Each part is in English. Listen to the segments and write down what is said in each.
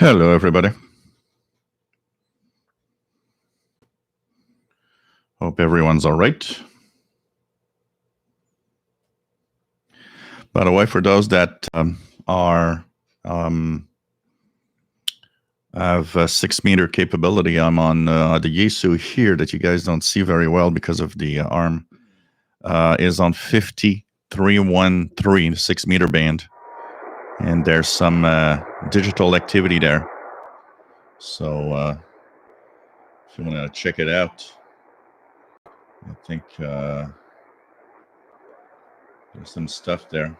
Hello, everybody. Hope everyone's all right. By the way, for those that have a 6-meter capability, I'm on the Yaesu here that you guys don't see very well because of the arm, is on 5313, 6-meter band. And there's some digital activity there. So if you want to check it out, I think there's some stuff there.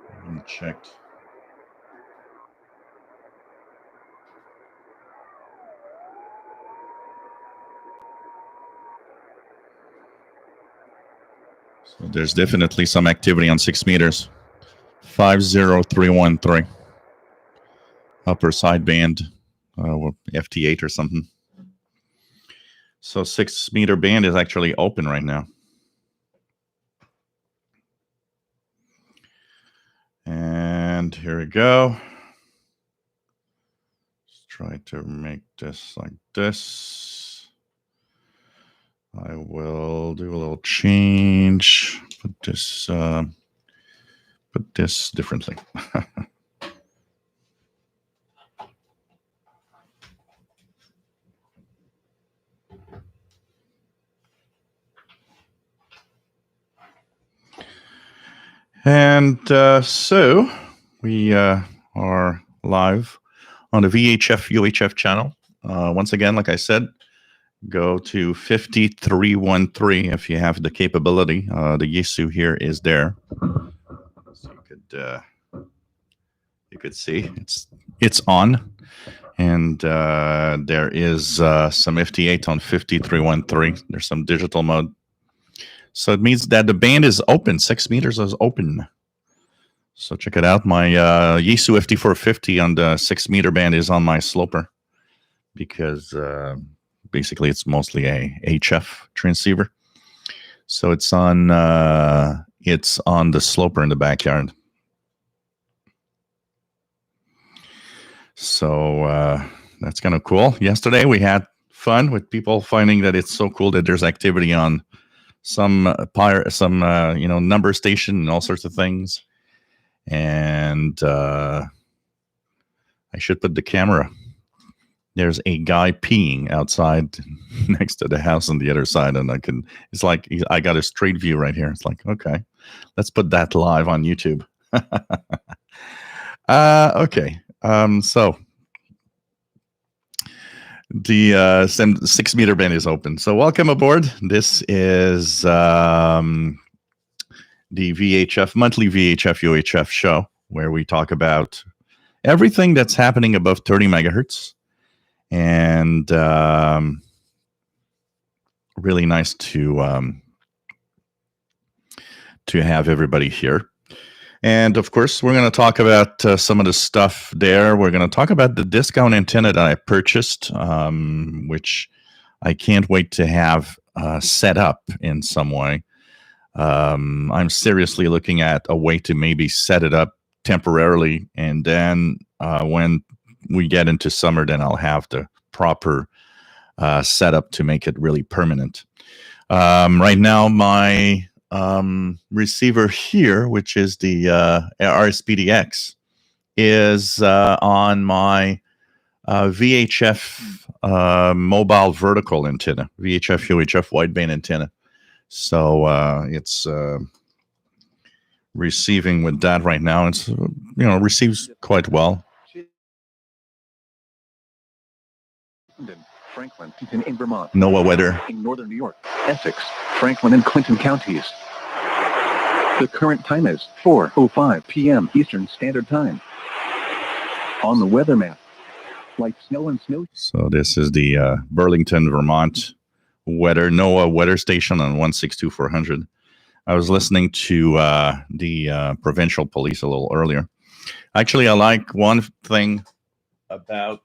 I haven't checked. So there's definitely some activity on 6 meters. 50313. Upper sideband, FT8 or something. So 6-meter band is actually open right now. And here we go. Let's try to make this like this. I will do a little change. Put this differently. And so we are live on the VHF UHF channel. Once again, like I said, go to 5313 if you have the capability. The Yaesu here is there. So you could see it's on. And there is some FT8 on 5313. There's some digital mode. So it means that the band is open. 6 meters is open. So check it out. My Yaesu FT450 on the 6-meter band is on my sloper because basically it's mostly a HF transceiver. So it's on the sloper in the backyard. So that's kind of cool. Yesterday we had fun with people finding that it's so cool that there's activity on some number station and all sorts of things. And I should put the camera. There's a guy peeing outside next to the house on the other side, and it's like I got a straight view right here. It's like, okay, let's put that live on YouTube. Okay. So the 6-meter band is open. So welcome aboard. This is the monthly VHF UHF show where we talk about everything that's happening above 30 megahertz. And really nice to have everybody here. And of course, we're going to talk about some of the stuff there. We're going to talk about the discount antenna that I purchased, which I can't wait to have set up in some way. I'm seriously looking at a way to maybe set it up temporarily, and then when we get into summer, then I'll have the proper setup to make it really permanent. Right now, my receiver here, which is the RSPDX, is on my VHF mobile vertical antenna, VHF UHF wideband antenna. So it's receiving with that right now. It's receives quite well. Franklin in Vermont, NOAA weather in northern New York, Essex, Franklin and Clinton counties. The current time is 4:05 p.m. Eastern Standard Time. On the weather map, like snow and snow. So this is the Burlington, Vermont weather, NOAA weather station on 162.400. I was listening to the provincial police a little earlier. Actually, I like one thing about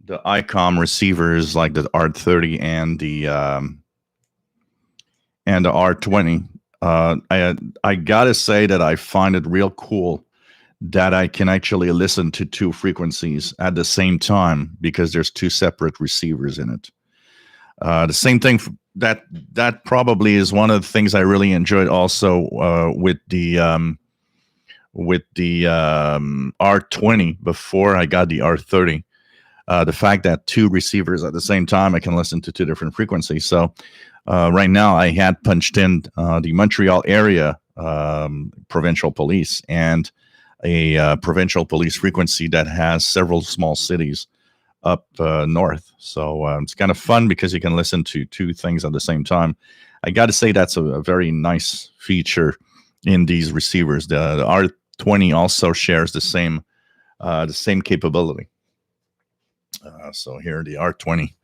the ICOM receivers, like the R30 and the R20. I gotta say that I find it real cool that I can actually listen to two frequencies at the same time because there's two separate receivers in it. The same thing that probably is one of the things I really enjoyed also with the R20 before I got the R30. The fact that two receivers at the same time, I can listen to two different frequencies. So right now, I had punched in the Montreal area provincial police and a provincial police frequency that has several small cities up north. So it's kind of fun because you can listen to two things at the same time. I got to say that's a very nice feature in these receivers. The R20 also shares the same capability. So here the R20,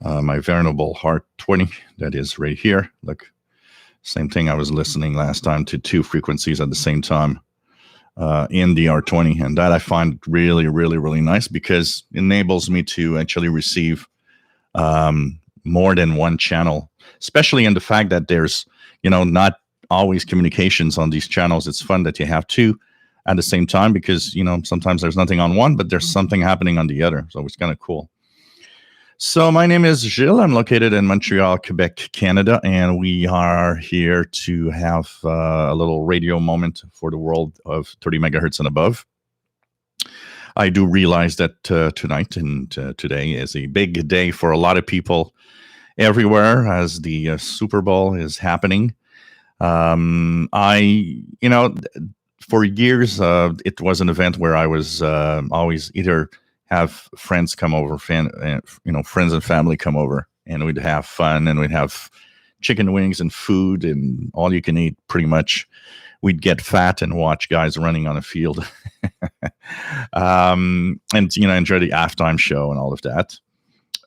my venerable R20 that is right here. Look, same thing. I was listening last time to two frequencies at the same time in the R20, and that I find really, really, really nice because it enables me to actually receive more than one channel, especially in the fact that there's, not always communications on these channels. It's fun that you have two at the same time because, sometimes there's nothing on one, but there's something happening on the other. So it's kind of cool. So my name is Gilles. I'm located in Montreal, Quebec, Canada, and we are here to have a little radio moment for the world of 30 megahertz and above. I do realize that tonight and today is a big day for a lot of people everywhere as the Super Bowl is happening. For years, it was an event where I was always either have friends come over, friends and family come over, and we'd have fun, and we'd have chicken wings and food and all you can eat. Pretty much, we'd get fat and watch guys running on a field, and enjoy the halftime show and all of that.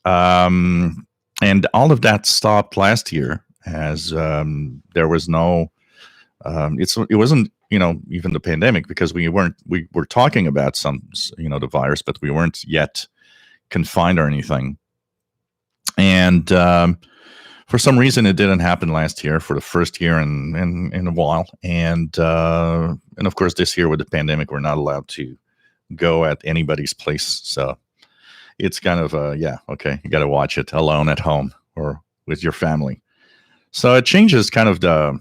And all of that stopped last year as there was no. It wasn't even the pandemic because we were talking about the virus, but we weren't yet confined or anything. And for some reason, it didn't happen last year for the first year in a while. And of course, this year with the pandemic, we're not allowed to go at anybody's place. So it's kind of, okay, you got to watch it alone at home or with your family. So it changes kind of the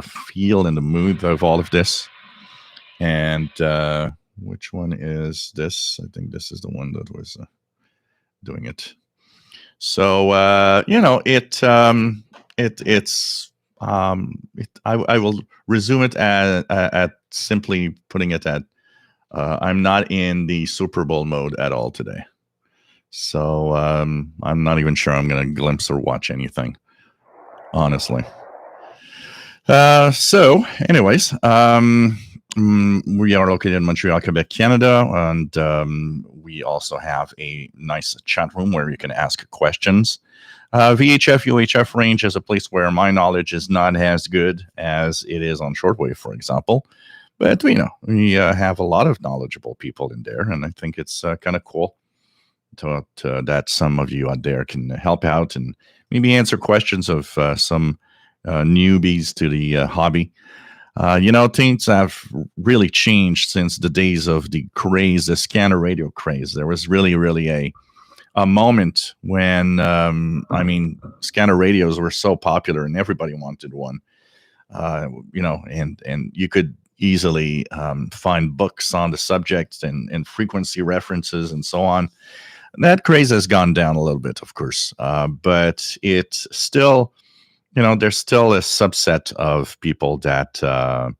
feel and the mood of all of this. And which one is this? I think this is the one that was doing it. So I will resume it at simply putting it at I'm not in the Super Bowl mode at all today. So I'm not even sure I'm going to glimpse or watch anything. Honestly. So anyways, we are located in Montreal, Quebec, Canada, and we also have a nice chat room where you can ask questions. VHF UHF range is a place where my knowledge is not as good as it is on shortwave, for example. But we have a lot of knowledgeable people in there, and I think it's kind of cool that some of you out there can help out and maybe answer questions of some newbies to the hobby. Things have really changed since the days of the craze, the scanner radio craze. There was really, really a moment when, scanner radios were so popular and everybody wanted one, and you could easily find books on the subject and frequency references and so on. That craze has gone down a little bit, of course, but it's still, there's still a subset of people that are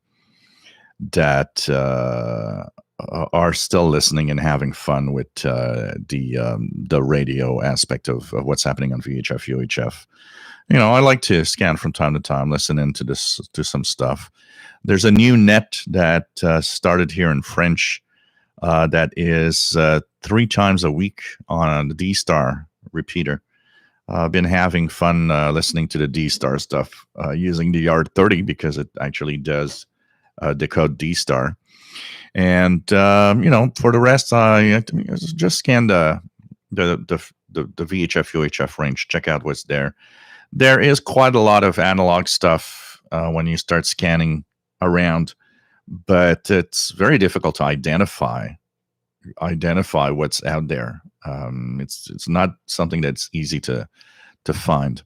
still listening and having fun with the radio aspect of what's happening on VHF, UHF. I like to scan from time to time, listen into to some stuff. There's a new net that started here in French that is 3 times a week on the D-Star repeater. I've been having fun listening to the D-Star stuff using the R30 because it actually does decode D-Star. And, for the rest, I just scan the VHF UHF range, check out what's there. There is quite a lot of analog stuff when you start scanning around, but it's very difficult to identify what's out there. It's not something that's easy to find.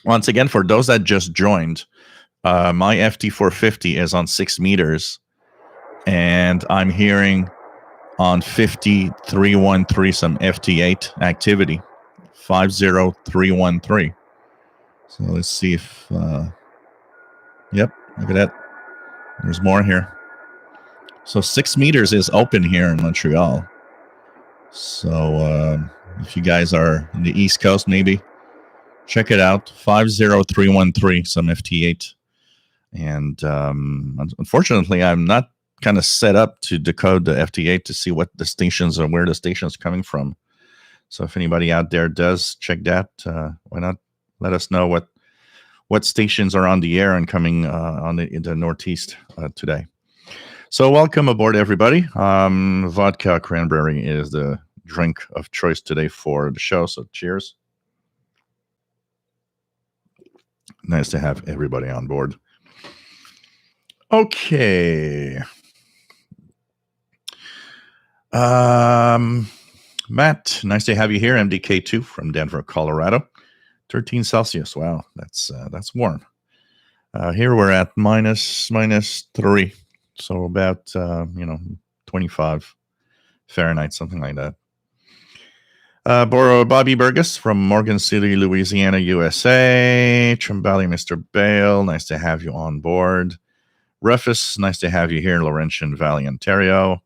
Once again, for those that just joined, my FT450 is on 6 meters, and I'm hearing on 50313 some FT8 activity, 50313. So let's see if, yep, look at that. There's more here. So 6 meters is open here in Montreal. So if you guys are in the East Coast, maybe check it out. 50313, some FT8. And unfortunately, I'm not kind of set up to decode the FT8 to see what the stations are, where the station's coming from. So if anybody out there does check that, why not let us know what stations are on the air and coming in the Northeast today. So welcome aboard, everybody. Vodka cranberry is the drink of choice today for the show. So cheers. Nice to have everybody on board. Okay. Matt, nice to have you here. MDK2 from Denver, Colorado. 13 Celsius. Wow, that's warm. Here we're at minus 3. So about 25 Fahrenheit, something like that. Bobby Burgess from Morgan City, Louisiana, USA. Trimbali, Mr. Bale, nice to have you on board. Rufus, nice to have you here in Laurentian Valley, Ontario.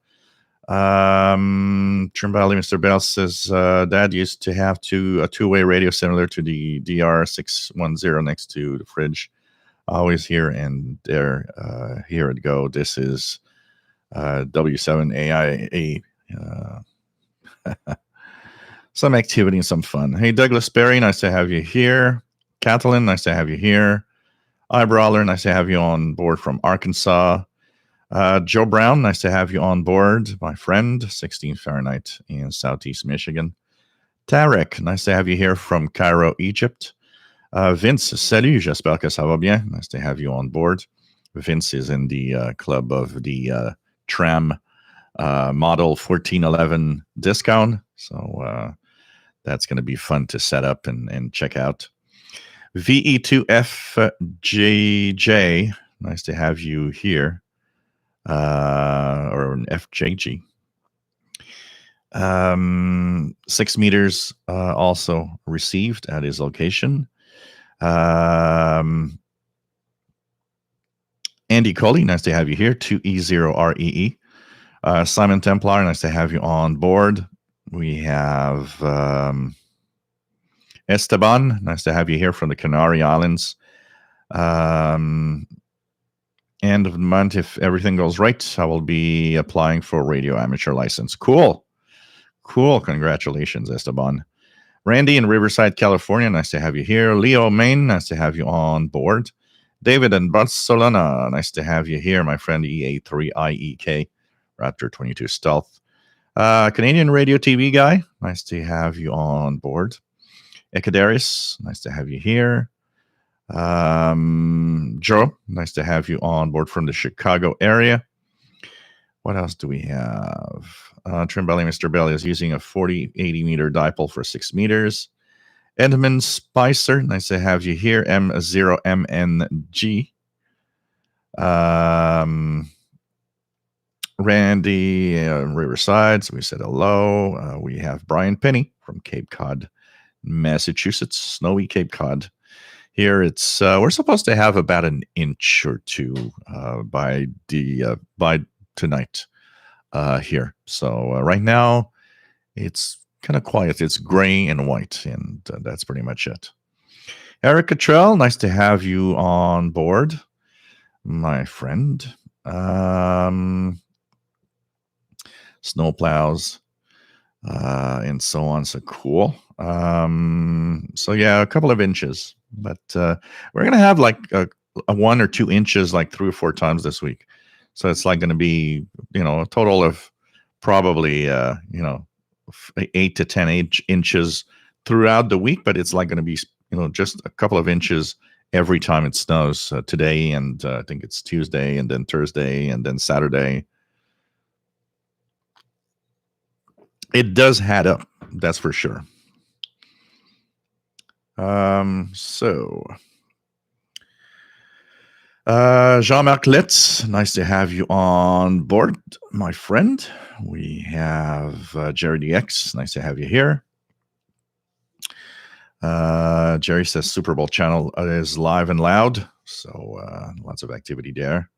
Trimbali, Mr. Bale says, Dad used to have a two-way radio similar to the DR610 next to the fridge. Always here and there. Here it go. This is W7AIA. Some activity and some fun. Hey, Douglas Berry, nice to have you here. Kathleen, nice to have you here. Eyebrawler, nice to have you on board from Arkansas. Joe Brown, nice to have you on board, my friend, 16 Fahrenheit in Southeast Michigan. Tarek, nice to have you here from Cairo, Egypt. Vince, salut, j'espère que ça va bien. Nice to have you on board. Vince is in the club of the Tram model 1411 discount. So that's going to be fun to set up and check out. VE2FJJ, nice to have you here. Or an FJG. 6 meters also received at his location. Andy Coley, nice to have you here. 2E0REE. Simon Templar, nice to have you on board. We have Esteban, nice to have you here from the Canary Islands. End of the month, if everything goes right, I will be applying for a radio amateur license. Cool. Congratulations, Esteban. Randy in Riverside, California, nice to have you here. Leo Maine, nice to have you on board. David in Barcelona, nice to have you here, my friend. EA3IEK, Raptor 22 Stealth. Canadian radio TV guy, nice to have you on board. Ecadarius, nice to have you here. Joe, nice to have you on board from the Chicago area. What else do we have? Trimbelli, Mr. Belly is using a 40-80 meter dipole for 6 meters. Edmund Spicer, nice to have you here. M0MNG. Randy, Riverside, so we said hello. We have Brian Penny from Cape Cod, Massachusetts, snowy Cape Cod. Here it's we're supposed to have about an inch or two by tonight here. So right now it's kind of quiet. It's gray and white, and that's pretty much it. Eric Cottrell, nice to have you on board, my friend. Snowplows and so on. So cool. So yeah, a couple of inches. But we're going to have like a 1 or 2 inches like 3 or 4 times this week. So it's like going to be, a total of probably, 8 to 10 inches throughout the week. But it's like going to be, just a couple of inches every time it snows. Today, and I think it's Tuesday, and then Thursday, and then Saturday. It does add up, that's for sure. Jean-Marc Litz, nice to have you on board, my friend. We have Jerry DX, nice to have you here. Jerry says Super Bowl channel is live and loud, so lots of activity there.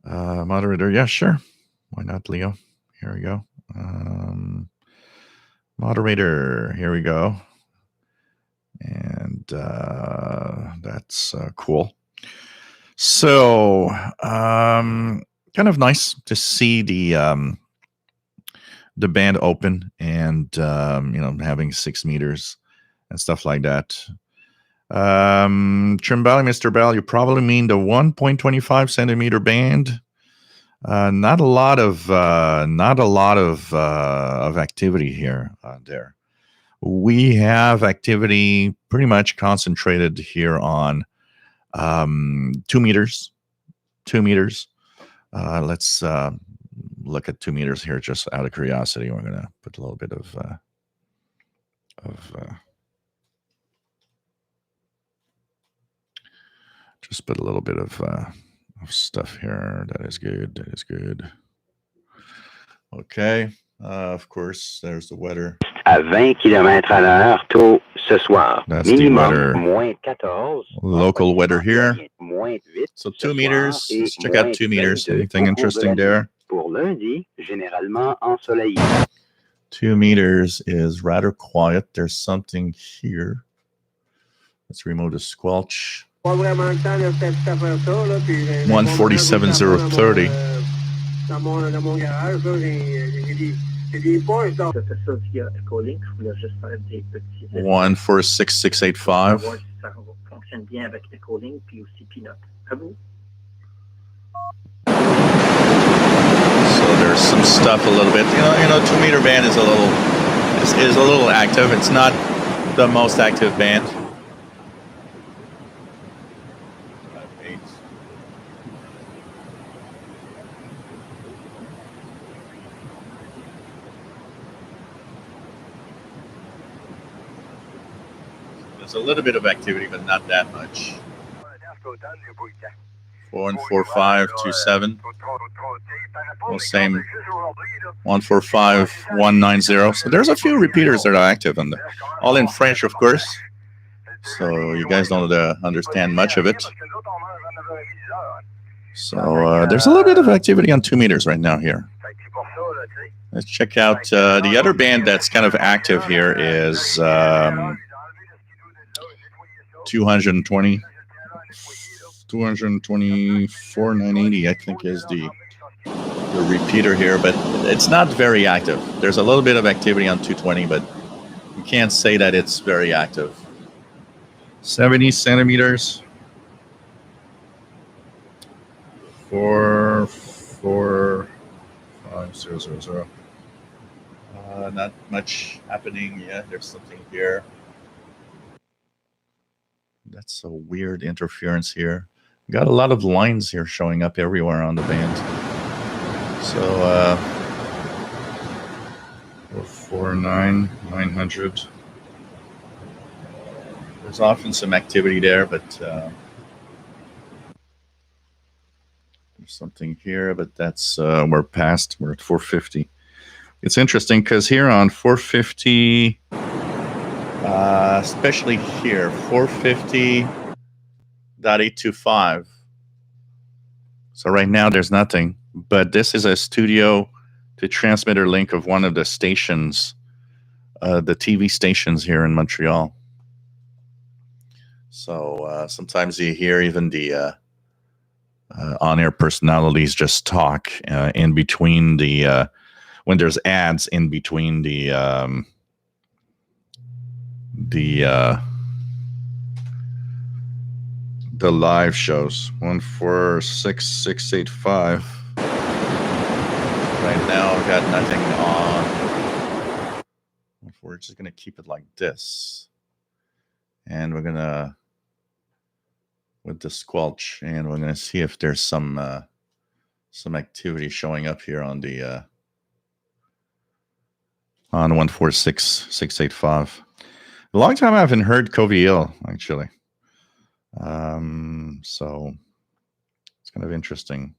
Moderator, yeah, sure. Why not, Leo? Here we go. Moderator, here we go. And that's cool. So, kind of nice to see the band open and having 6 meters and stuff like that. Trimbali, Mr. Bell, you probably mean the 1.25 centimeter band. Not a lot of activity here there. We have activity pretty much concentrated here on 2 meters. 2 meters. Let's look at 2 meters here, just out of curiosity. We're gonna put a little bit of just put a little bit of stuff here. That is good. That is good. Okay. Of course, there's the weather. À 20 km/h tôt ce soir. That's minimum the weather. -14. Local weather here. So 2 meters. Let's check out 2 meters. Anything interesting there? Pour lundi, généralement ensoleillé. 2 meters is rather quiet. There's something here. Let's remove the squelch. 147,030. Dans mon garage, j'ai des points. Ça fait ça via Echolink. Je voulais juste faire des petits. 146,685. Voir si ça fonctionne bien avec Echolink puis aussi Peanut. À vous. So there's some stuff a little bit. You know, 2 meter band is a little active. It's not the most active band. There's a little bit of activity, but not that much. 14527. Well, same 145,190. So there's a few repeaters that are active, and all in French, of course. So you guys don't understand much of it. So there's a little bit of activity on 2 meters right now here. Let's check out the other band that's kind of active here is 224,980, I think, is the repeater here, but it's not very active. There's a little bit of activity on 220, but you can't say that it's very active. 70 centimeters. 445,000. Not much happening yet. There's something here. That's a weird interference here. Got a lot of lines here showing up everywhere on the band. So 449,900. There's often some activity there, but there's something here, but that's we're past. We're at 450. It's interesting because here on 450. Especially here, 450.825. So right now there's nothing, but this is a studio to transmitter link of one of the stations, the TV stations here in Montreal. So sometimes you hear even the on-air personalities just talk in between the, when there's ads in between the live shows. 146,685. Right now I've got nothing on we're just going to keep it like this. And we're going to, with the squelch, and we're going to see if there's some activity showing up here on the on 146.685. A long time I haven't heard Coviel, actually. So it's kind of interesting.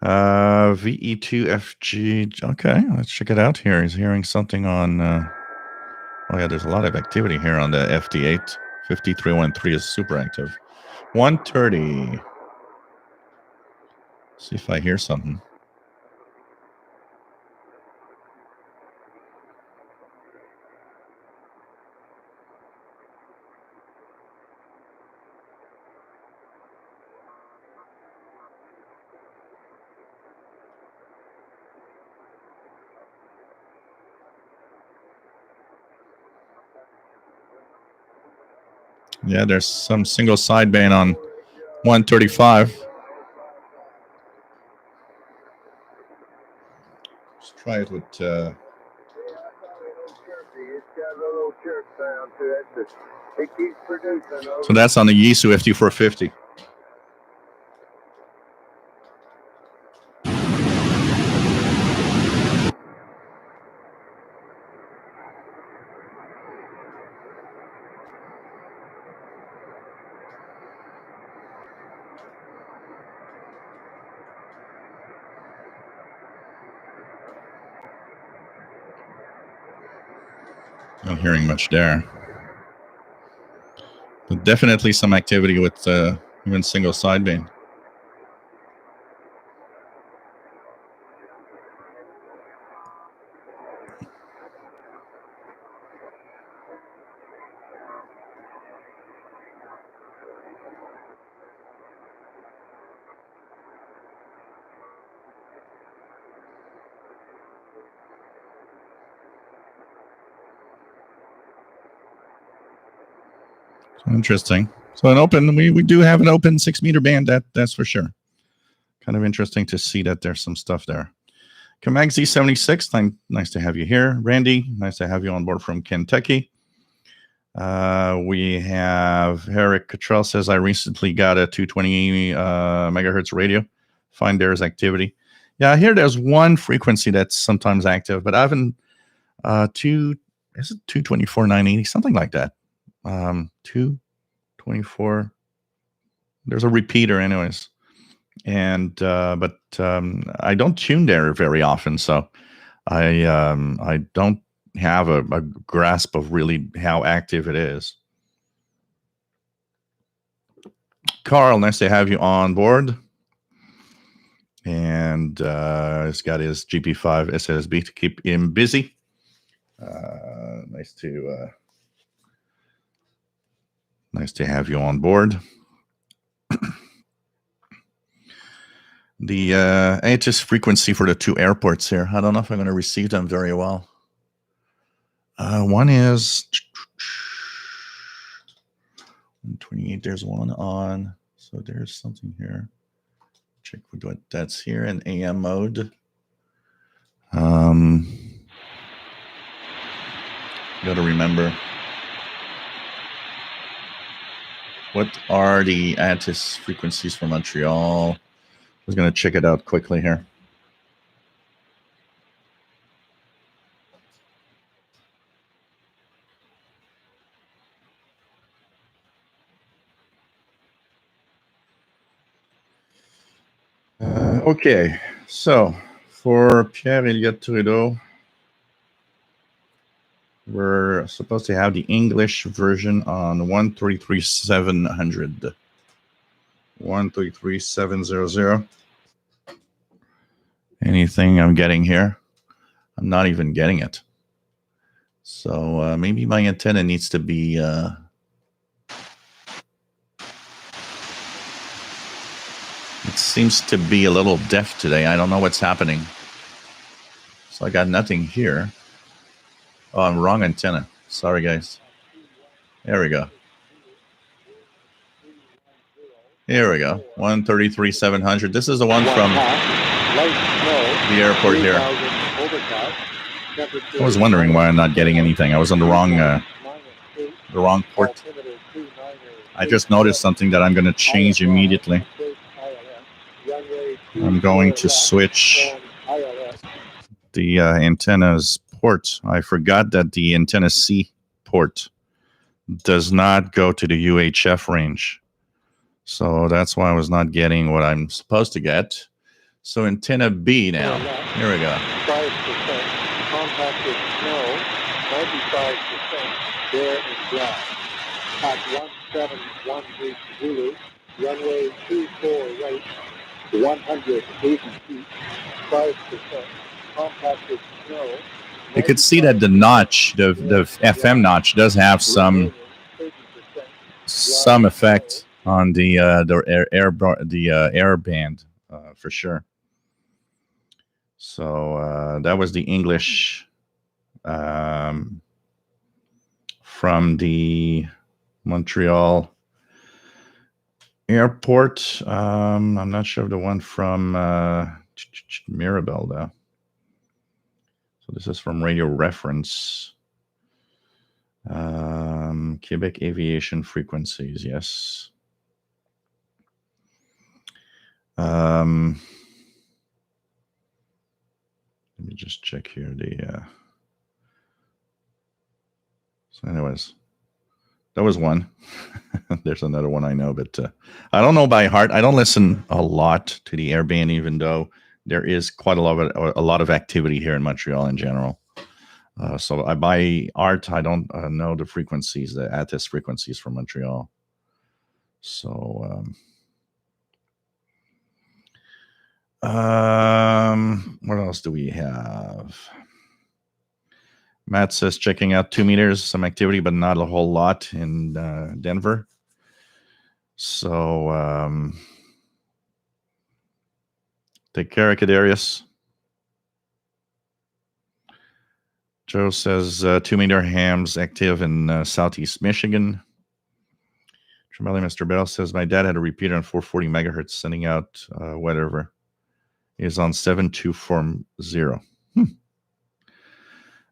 VE2FG. Okay, let's check it out here. He's hearing something on. Oh yeah, there's a lot of activity here on the FD8. 5313 is super active. 130. See if I hear something. Yeah, there's some single sideband on 135. Let's try it with. So that's on the Yisu FT450. Not hearing much there. But definitely some activity with even single sideband. Interesting. So an open, we do have an open 6 meter band, that's for sure. Kind of interesting to see that there's some stuff there. Comac Z76, nice to have you here. Randy, nice to have you on board from Kentucky. We have Eric Cottrell says, I recently got a 220 megahertz radio. Find there's activity. Yeah, I hear there's one frequency that's sometimes active, but I haven't, is it 224, 980, something like that. 224. There's a repeater anyways. And, but I don't tune there very often. So I don't have a grasp of really how active it is. Carl, nice to have you on board. And he's got his GP5 SSB to keep him busy. Nice to have you on board. The AHS frequency for the two airports here. I don't know if I'm going to receive them very well. One is 128. There's one on. So there's something here. Check what that's here in AM mode. Got to remember. What are the ATIS frequencies for Montreal? I was going to check it out quickly here. Okay, so for Pierre-Elliott Trudeau, we're supposed to have the English version on 133.700. 133.700. Anything I'm getting here? I'm not even getting it. So maybe my antenna needs to be... It seems to be a little deaf today. I don't know what's happening. So I got nothing here. Oh, I'm wrong antenna. Sorry, guys. There we go. Here we go. 133.700. This is the one from the airport here. I was wondering why I'm not getting anything. I was on the wrong port. I just noticed something that I'm going to change immediately. I'm going to switch the antenna's port. I forgot that the antenna C port does not go to the UHF range. So that's why I was not getting what I'm supposed to get. So antenna B now. Here we go. 5% compacted snow, 95% bare and dry. At 1718 Zulu, runway 24 right, 180 feet, 5% compacted snow. You could see that the notch, the FM notch, does have some effect on the air band for sure. So that was the English from the Montreal airport. I'm not sure of the one from Mirabel though. So this is from Radio Reference. Quebec Aviation frequencies, yes. Let me just check here so anyways, that was one. There's another one I know, but I don't know by heart. I don't listen a lot to the airband, even though there is quite a lot of activity here in Montreal in general. So I by art, I don't know the frequencies, the ATIS frequencies from Montreal. So what else do we have? Matt says checking out 2 meters, some activity, but not a whole lot in Denver. So take care, Cadarius. Joe says 2 meter hams active in southeast Michigan. Tremeli Mr. Bell says my dad had a repeater on 440 megahertz sending out whatever is on 7240.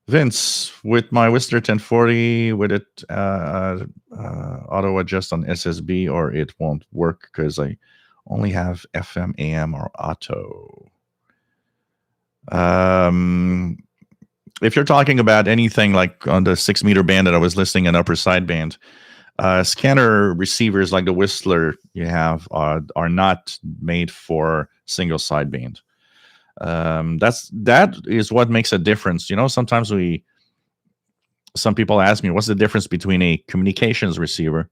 Vince, with my Whistler 1040, would it auto adjust on SSB or it won't work because I only have FM, AM, or auto? If you're talking about anything like on the 6 meter band that I was listing in upper sideband, scanner receivers like the Whistler you have are not made for single sideband. That is what makes a difference. You know, sometimes some people ask me, what's the difference between a communications receiver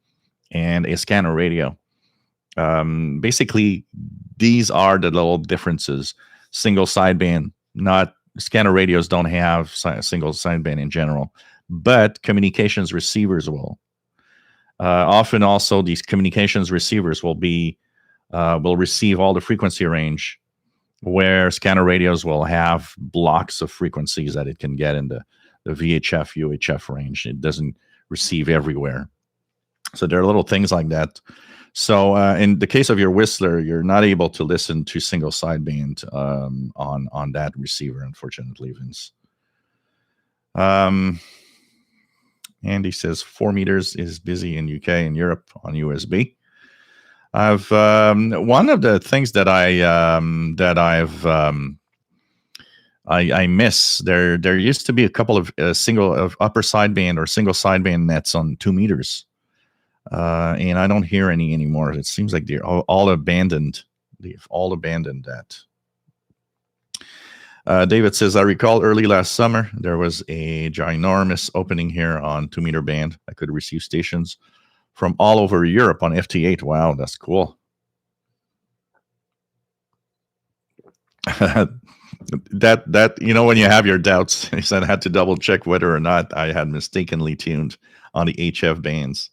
and a scanner radio? Basically, these are the little differences. Single sideband, not scanner radios don't have single sideband in general, but communications receivers will. Often also these communications receivers will receive all the frequency range, where scanner radios will have blocks of frequencies that it can get in the VHF UHF range. It doesn't receive everywhere. So there are little things like that. So in the case of your Whistler, you're not able to listen to single sideband on that receiver, unfortunately, Vince. Andy says 4 meters is busy in UK and Europe on USB. I've one of the things that I miss. There used to be a couple of upper sideband or single sideband nets on 2 meters. And I don't hear any anymore. It seems like they're all abandoned. They've all abandoned that. David says, I recall early last summer, there was a ginormous opening here on 2 meter band. I could receive stations from all over Europe on FT8. Wow, that's cool. that you know, when you have your doubts, he said I had to double check whether or not I had mistakenly tuned on the HF bands.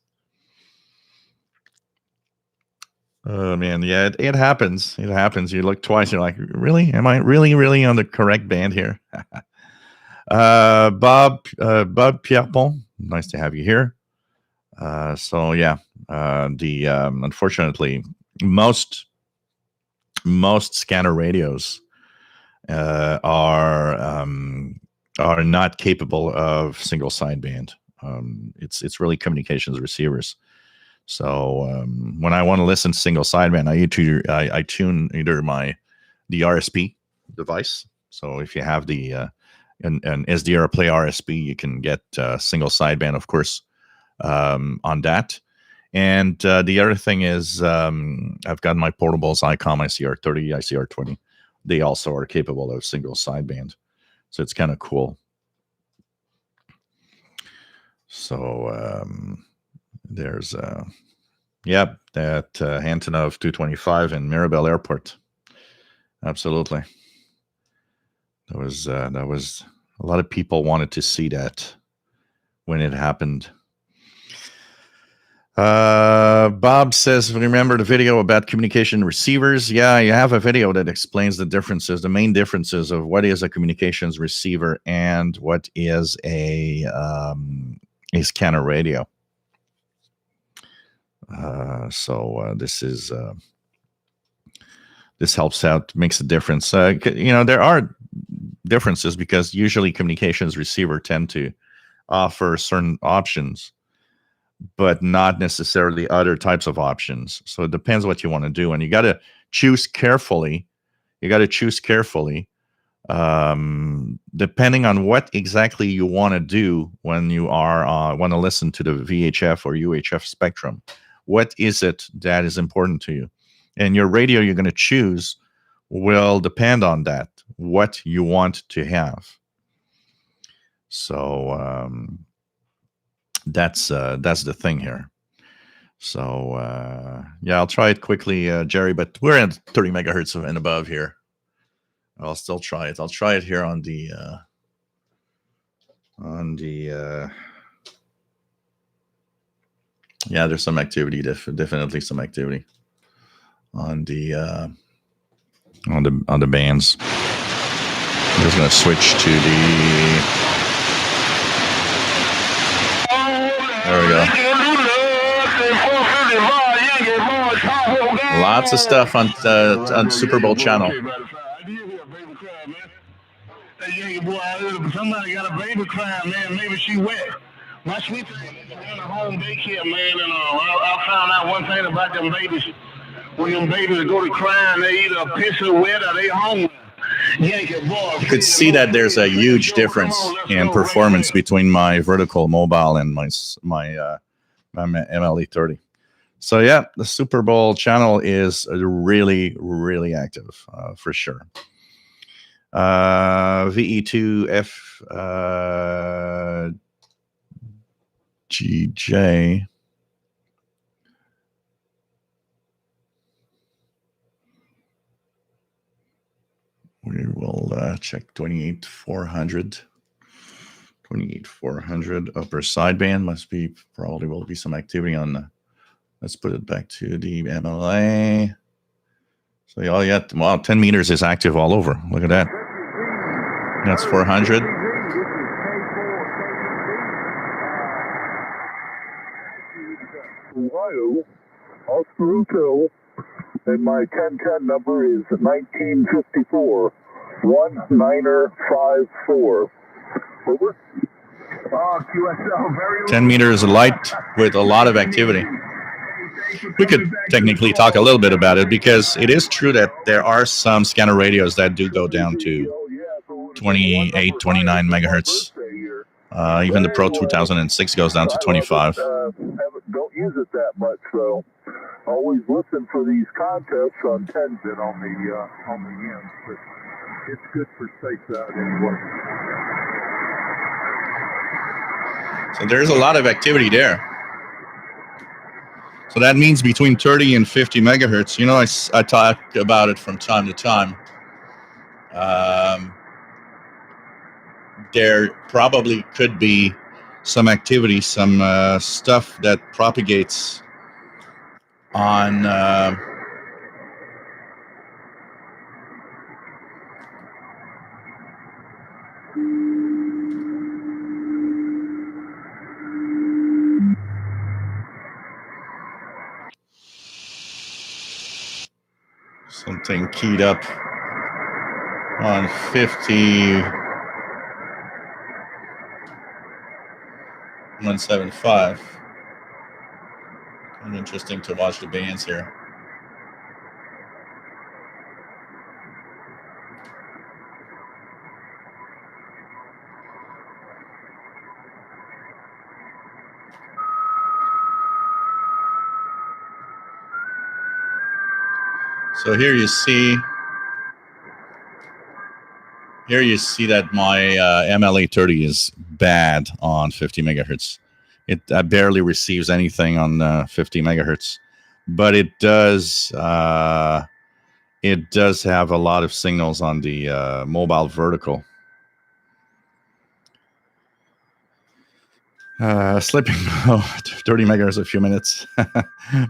Oh man, yeah, it happens. It happens. You look twice, you're like, really? Am I really on the correct band here? Bob Pierpont, nice to have you here. So yeah, unfortunately, most scanner radios are are not capable of single sideband. It's really communications receivers. So when I want to listen to single sideband, I tune either the RSP device. So if you have the an SDR Play RSP, you can get single sideband, of course, on that. And the other thing is I've got my portables ICOM ICR30, ICR20. They also are capable of single sideband. So it's kind of cool. So there's that Antonov 225 in Mirabel Airport. Absolutely. That was a lot of people wanted to see that when it happened. Bob says, remember the video about communication receivers? Yeah, you have a video that explains the differences, the main differences of what is a communications receiver and what is a scanner radio. This helps out, makes a difference. There are differences because usually communications receiver tend to offer certain options, but not necessarily other types of options. So it depends what you want to do, and you got to choose carefully. Depending on what exactly you want to do when you are want to listen to the VHF or UHF spectrum. What is it that is important to you? And your radio you're going to choose will depend on that, what you want to have. So that's the thing here. So I'll try it quickly, Jerry, but we're at 30 megahertz and above here. I'll still try it. I'll try it here on the there's some activity, definitely some activity on the bands. I'm just gonna switch to the. There we go. Lots of stuff on Super Bowl channel. Somebody got a baby crying, man. Maybe she wet. My sweet thing is in a home daycare, man, and I found out one thing about them babies. When them babies go to crying, they either piss or wet or they hungry. You could see that there's a huge difference in performance between my vertical mobile and my MLE30. So yeah, the Super Bowl channel is really, really active for sure. VE2F GJ. We will check 28400. 28400 upper sideband probably will be some activity on the. Let's put it back to the MLA. So y'all, yeah, wow, 10 meters is active all over. Look at that. That's 400. Ohio, Oscar Hotel, and my 1010 number is 1954 1954. Over. 10 meters of light with a lot of activity. We could technically talk a little bit about it because it is true that there are some scanner radios that do go down to 28, 29 megahertz. Even the Pro 2006 goes down to 25. Don't use it that much, so always listen for these contests on 10s and on the ends. But it's good for space out anyway. So there's a lot of activity there. So that means between 30 and 50 megahertz. You know, I talk about it from time to time. There probably could be some activity, some stuff that propagates on something keyed up on 50 175. Kind of interesting to watch the bands here. So here you see that my MLA30 is bad on 50 megahertz. It barely receives anything on 50 megahertz, but it does have a lot of signals on the mobile vertical. Slipping below 30 megahertz a few minutes.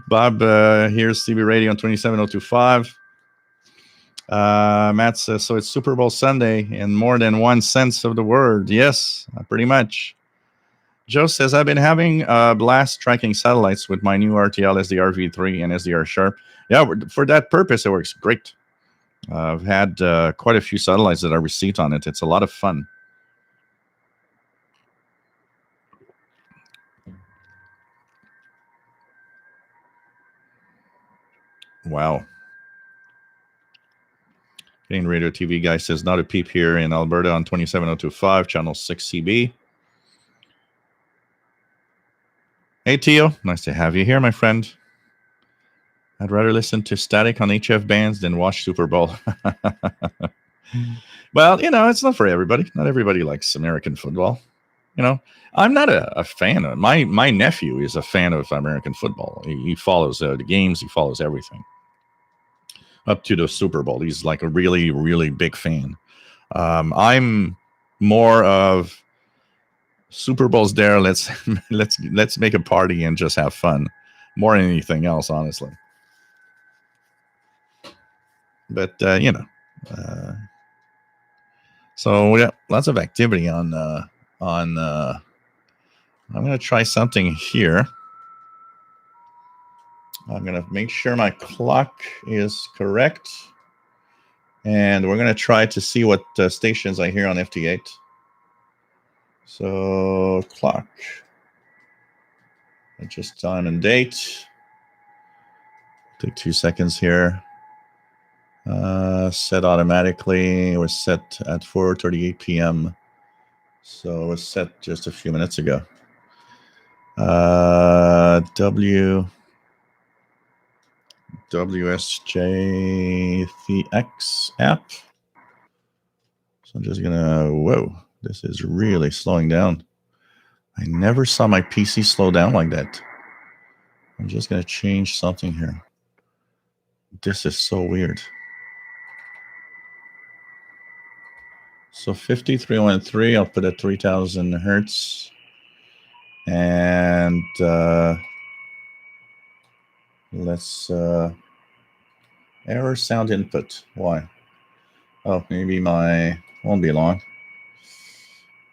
Bob, here's CB radio on 27025. Matt says, so it's Super Bowl Sunday in more than one sense of the word. Yes, pretty much. Joe says, I've been having a blast tracking satellites with my new RTL SDR V3 and SDR Sharp. Yeah, for that purpose, it works great. I've had quite a few satellites that I received on it. It's a lot of fun. Wow. Canadian Radio TV guy says, not a peep here in Alberta on 27025, channel 6 CB. Hey, Tio. Nice to have you here, my friend. I'd rather listen to static on HF bands than watch Super Bowl. Well, it's not for everybody. Not everybody likes American football. I'm not a fan of my nephew is a fan of American football. He follows the games. He follows everything up to the Super Bowl. He's like a really, really big fan. I'm more of Super Bowl's there. Let's make a party and just have fun, more than anything else, honestly. But so we got lots of activity on. I'm going to try something here. I'm going to make sure my clock is correct. And we're going to try to see what stations I hear on FT8. So, clock. Just time and date. Take 2 seconds here. Set automatically. It was set at 4:38 p.m. So it was set just a few minutes ago. WSJTX app. So I'm just gonna, whoa, this is really slowing down. I never saw my PC slow down like that. I'm just gonna change something here. This is so weird. So 5313, I'll put at 3000 hertz. And let's error sound input. Why? Oh, maybe won't be long.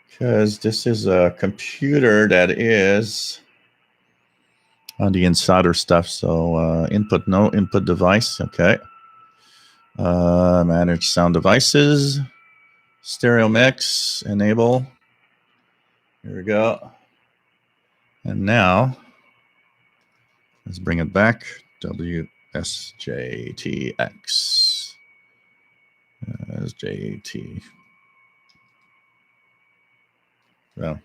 Because this is a computer that is on the insider stuff. So input, no input device. Okay. Manage sound devices. Stereo mix, enable. Here we go. And now, let's bring it back. WSJTX. SJT. Well,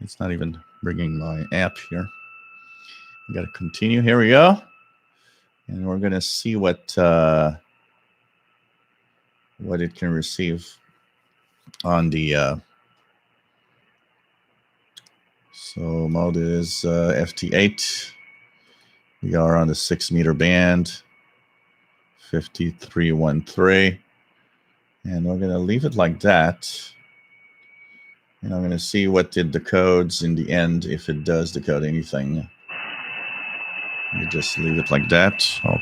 it's not even bringing my app here. We got to continue. Here we go. And we're going to see what it can receive on the so mode is FT8. We are on the 6 meter band, 5313, and we're going to leave it like that. And I'm going to see what it decodes in the end, if it does decode anything. You just leave it like that. I'll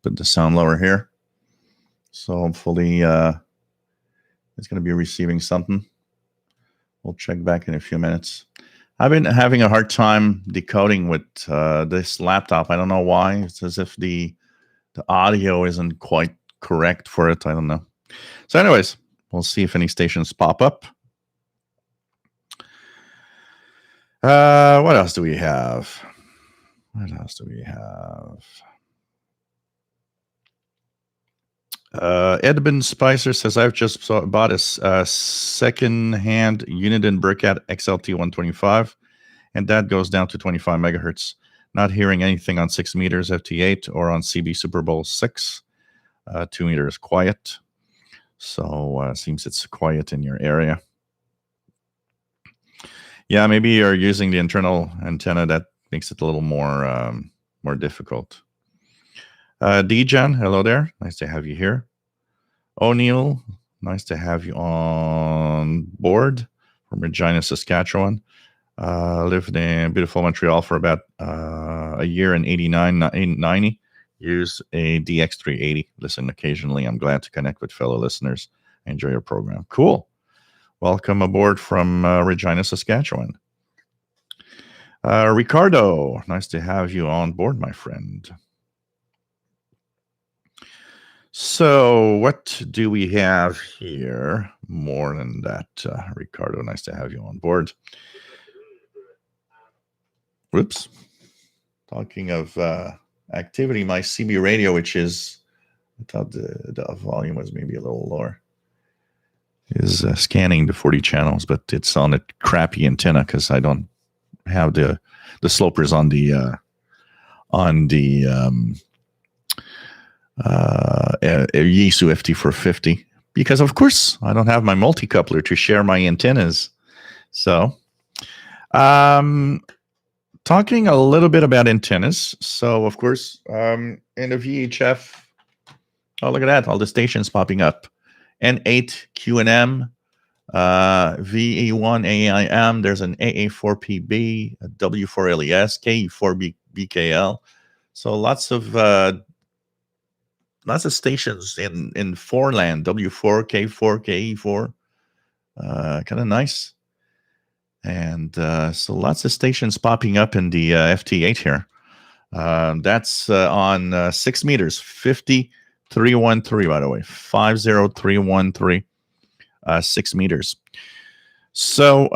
put the sound lower here. So hopefully it's going to be receiving something. We'll check back in a few minutes. I've been having a hard time decoding with this laptop. I don't know why. It's as if the audio isn't quite correct for it. I don't know. So anyways, we'll see if any stations pop up. What else do we have? Edmund Spicer says, I've just bought a second-hand Uniden Bricat XLT 125, and that goes down to 25 megahertz. Not hearing anything on 6 meters FT8 or on CB Super Bowl 6. 2 meters quiet. So seems it's quiet in your area. Yeah, maybe you're using the internal antenna. That makes it a little more difficult. Dejan, hello there. Nice to have you here. O'Neill, nice to have you on board from Regina, Saskatchewan. Lived in beautiful Montreal for about a year in 89, 90. Use a DX380. Listen occasionally. I'm glad to connect with fellow listeners. I enjoy your program. Cool. Welcome aboard from Regina, Saskatchewan. Ricardo, nice to have you on board, my friend. So what do we have here more than that? Ricardo, nice to have you on board. Whoops. Talking of activity, my CB radio, which is, I thought the volume was maybe a little lower, is scanning the 40 channels, but it's on a crappy antenna because I don't have the slopers on the Yaesu FT450, because of course I don't have my multi-coupler to share my antennas. So talking a little bit about antennas. So of course in the VHF, oh look at that, all the stations popping up. N8 QNM, VE1 AIM, there's an AA4PB, a W4LES, KE4BKL. So lots of stations in 4-land, W4, K4, KE4, kind of nice. And so lots of stations popping up in the FT8 here. That's on 6 meters, 50313, by the way, 50313, 6 meters. So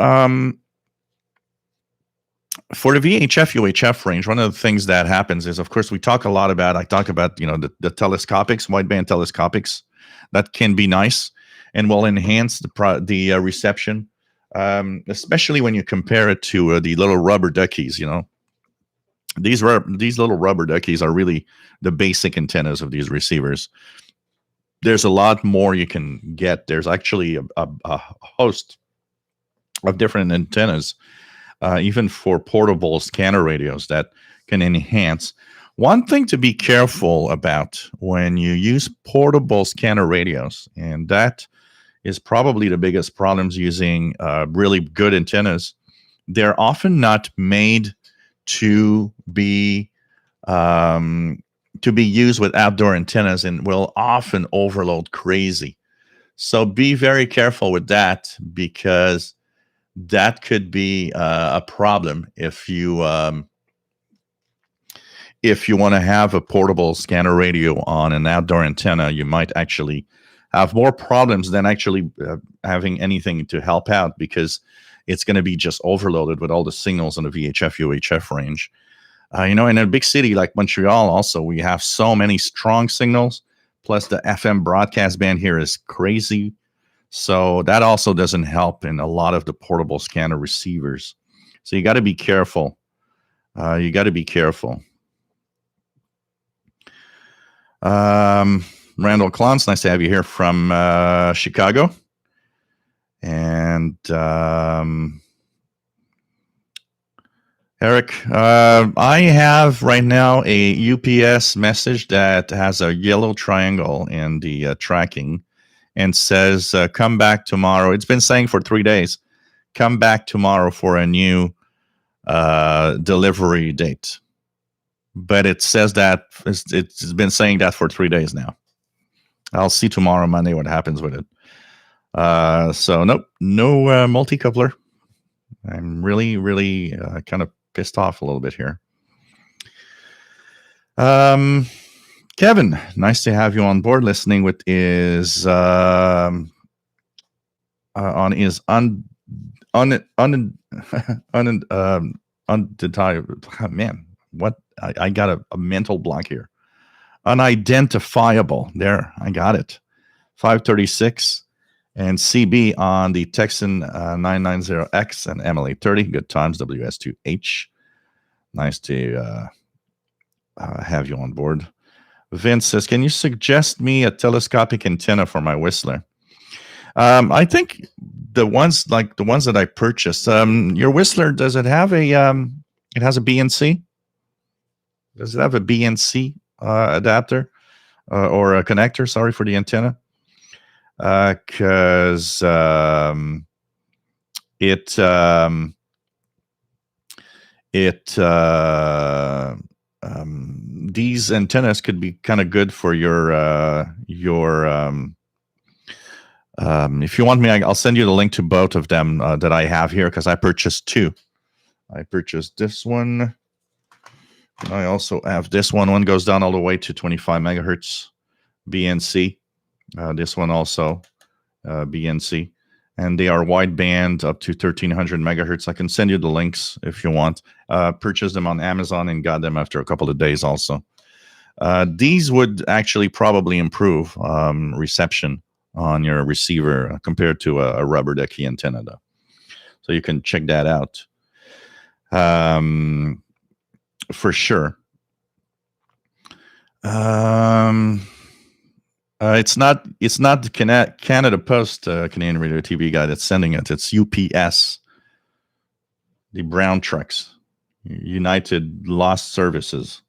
for the VHF UHF range, one of the things that happens is, of course, I talk about, the telescopics, wideband telescopics. That can be nice and will enhance the reception, especially when you compare it to the little rubber duckies, These little rubber duckies are really the basic antennas of these receivers. There's a lot more you can get. There's actually a host of different antennas, even for portable scanner radios, that can enhance. One thing to be careful about when you use portable scanner radios, and that is probably the biggest problems using really good antennas, they're often not made to be used with outdoor antennas and will often overload crazy. So be very careful with that, because that could be a problem if you want to have a portable scanner radio on an outdoor antenna. You might actually have more problems than actually having anything to help out, because it's going to be just overloaded with all the signals in the VHF UHF range. In a big city like Montreal, also, we have so many strong signals, plus the FM broadcast band here is crazy. So that also doesn't help in a lot of the portable scanner receivers. So you got to be careful. Randall Clance, nice to have you here from Chicago. And Eric, I have right now a UPS message that has a yellow triangle in the tracking and says, come back tomorrow. It's been saying for 3 days, come back tomorrow for a new delivery date. But it says that it's been saying that for 3 days now. I'll see tomorrow, Monday, what happens with it. So nope, no multi-coupler. I'm really, really kind of pissed off a little bit here. Kevin, nice to have you on board, listening with his on his undetectable. Man, what? I got a mental block here. Unidentifiable. There, I got it. 536 and CB on the Texan 990X and MLA30. Good times, WS2H. Nice to have you on board. Vince says, can you suggest me a telescopic antenna for my Whistler? I think the ones that I purchased, your Whistler, does it have a, it has a BNC? Does it have a BNC adapter or a connector, sorry, for the antenna? Because these antennas could be kind of good for your if you want me, I'll send you the link to both of them that I have here, because I purchased two. I purchased this one. And I also have this one. One goes down all the way to 25 megahertz BNC. This one also BNC. And they are wideband up to 1300 megahertz. I can send you the links if you want. Purchased them on Amazon and got them after a couple of days also. These would actually probably improve reception on your receiver compared to a rubber ducky antenna, though. So you can check that out for sure. It's not the Canada Post Canadian Radio TV guy that's sending it. It's UPS, the brown trucks, United Lost Services.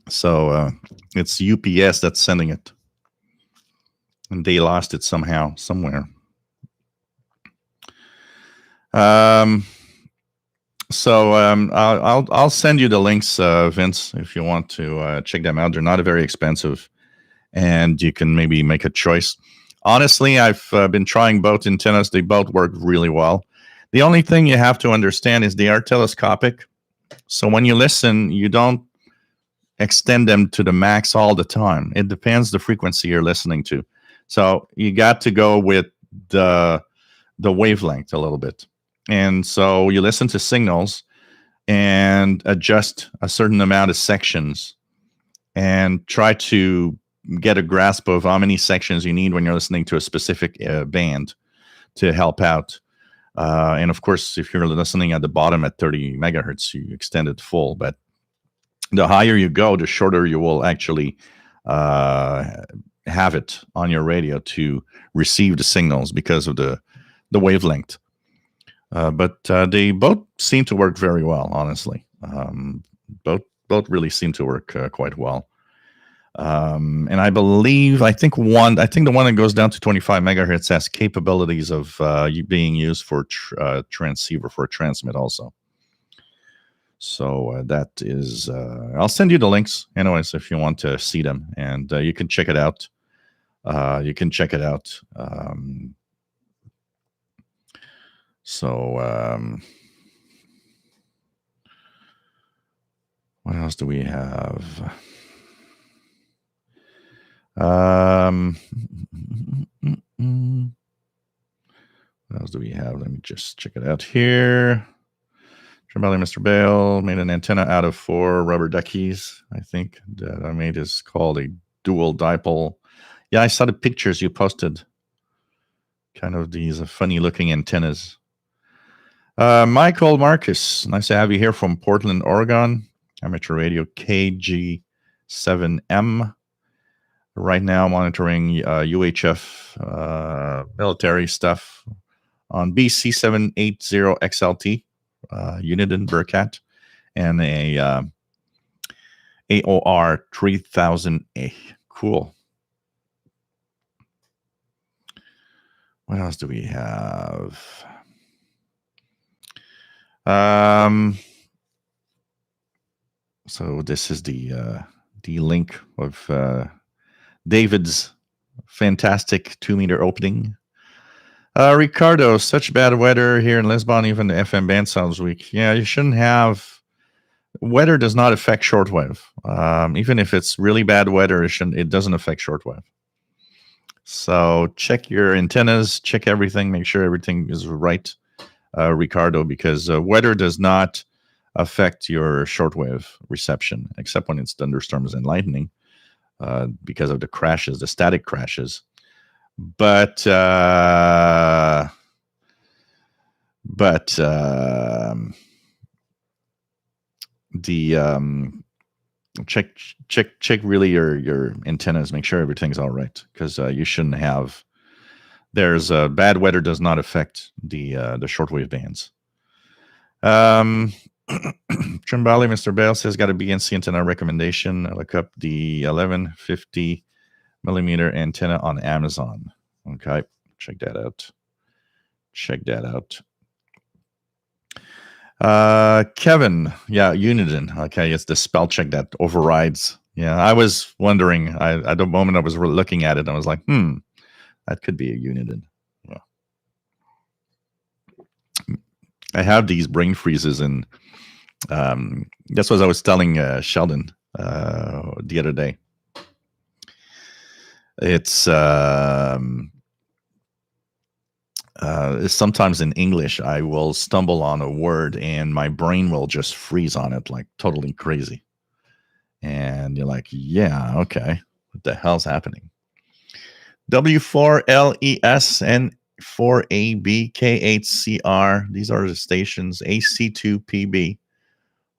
So it's UPS that's sending it, and they lost it somehow, somewhere. I'll send you the links, Vince, if you want to check them out. They're not very expensive, and you can maybe make a choice. Honestly, I've been trying both antennas. They both work really well. The only thing you have to understand is they are telescopic. So when you listen, you don't extend them to the max all the time. It depends the frequency you're listening to. So you got to go with the wavelength a little bit. And so you listen to signals and adjust a certain amount of sections and try to get a grasp of how many sections you need when you're listening to a specific band to help out. And of course, if you're listening at the bottom at 30 megahertz, you extend it full. But the higher you go, the shorter you will actually have it on your radio to receive the signals because of the wavelength. But they both seem to work very well, honestly. Both really seem to work quite well. And I think the one that goes down to 25 megahertz has capabilities of being used for transceiver, for a transmit also. So that is, I'll send you the links anyways if you want to see them, and you can check it out. What else do we have? What else do we have? Let me just check it out here. Trembelli Mr. Bale made an antenna out of 4 rubber duckies. I think that I made is called a dual dipole. Yeah, I saw the pictures you posted. Kind of these funny looking antennas. Michael Marcus, nice to have you here from Portland, Oregon. Amateur radio KG7M. Right now monitoring UHF military stuff on BC780XLT. Unit in Burkat, and a AOR 3000A. Cool. What else do we have? So this is the link of David's fantastic 2-meter opening. Ricardo, such bad weather here in Lisbon, even the FM band sounds weak. Yeah, you shouldn't have. Weather does not affect shortwave. Even if it's really bad weather, it doesn't affect shortwave. So check your antennas, check everything, make sure everything is right, Ricardo, because weather does not affect your shortwave reception, except when it's thunderstorms and lightning, because of the crashes, the static crashes. But check really your antennas, make sure everything's all right, because you shouldn't have. There's bad weather does not affect the shortwave bands. Trimbali, Mr. Bale says, got a BNC antenna recommendation. Look up the 1150 millimeter antenna on Amazon. Okay, check that out. Kevin, yeah, Uniden. Okay, it's the spell check that overrides. Yeah, I was wondering. At the moment I was looking at it, I was like, that could be a Uniden. Yeah. I have these brain freezes, and that's what I was telling Sheldon the other day. It's sometimes in English I will stumble on a word and my brain will just freeze on it like totally crazy. And you're like, yeah, okay, what the hell's happening? W4LES and 4AB K8CR. These are the stations. AC2PB.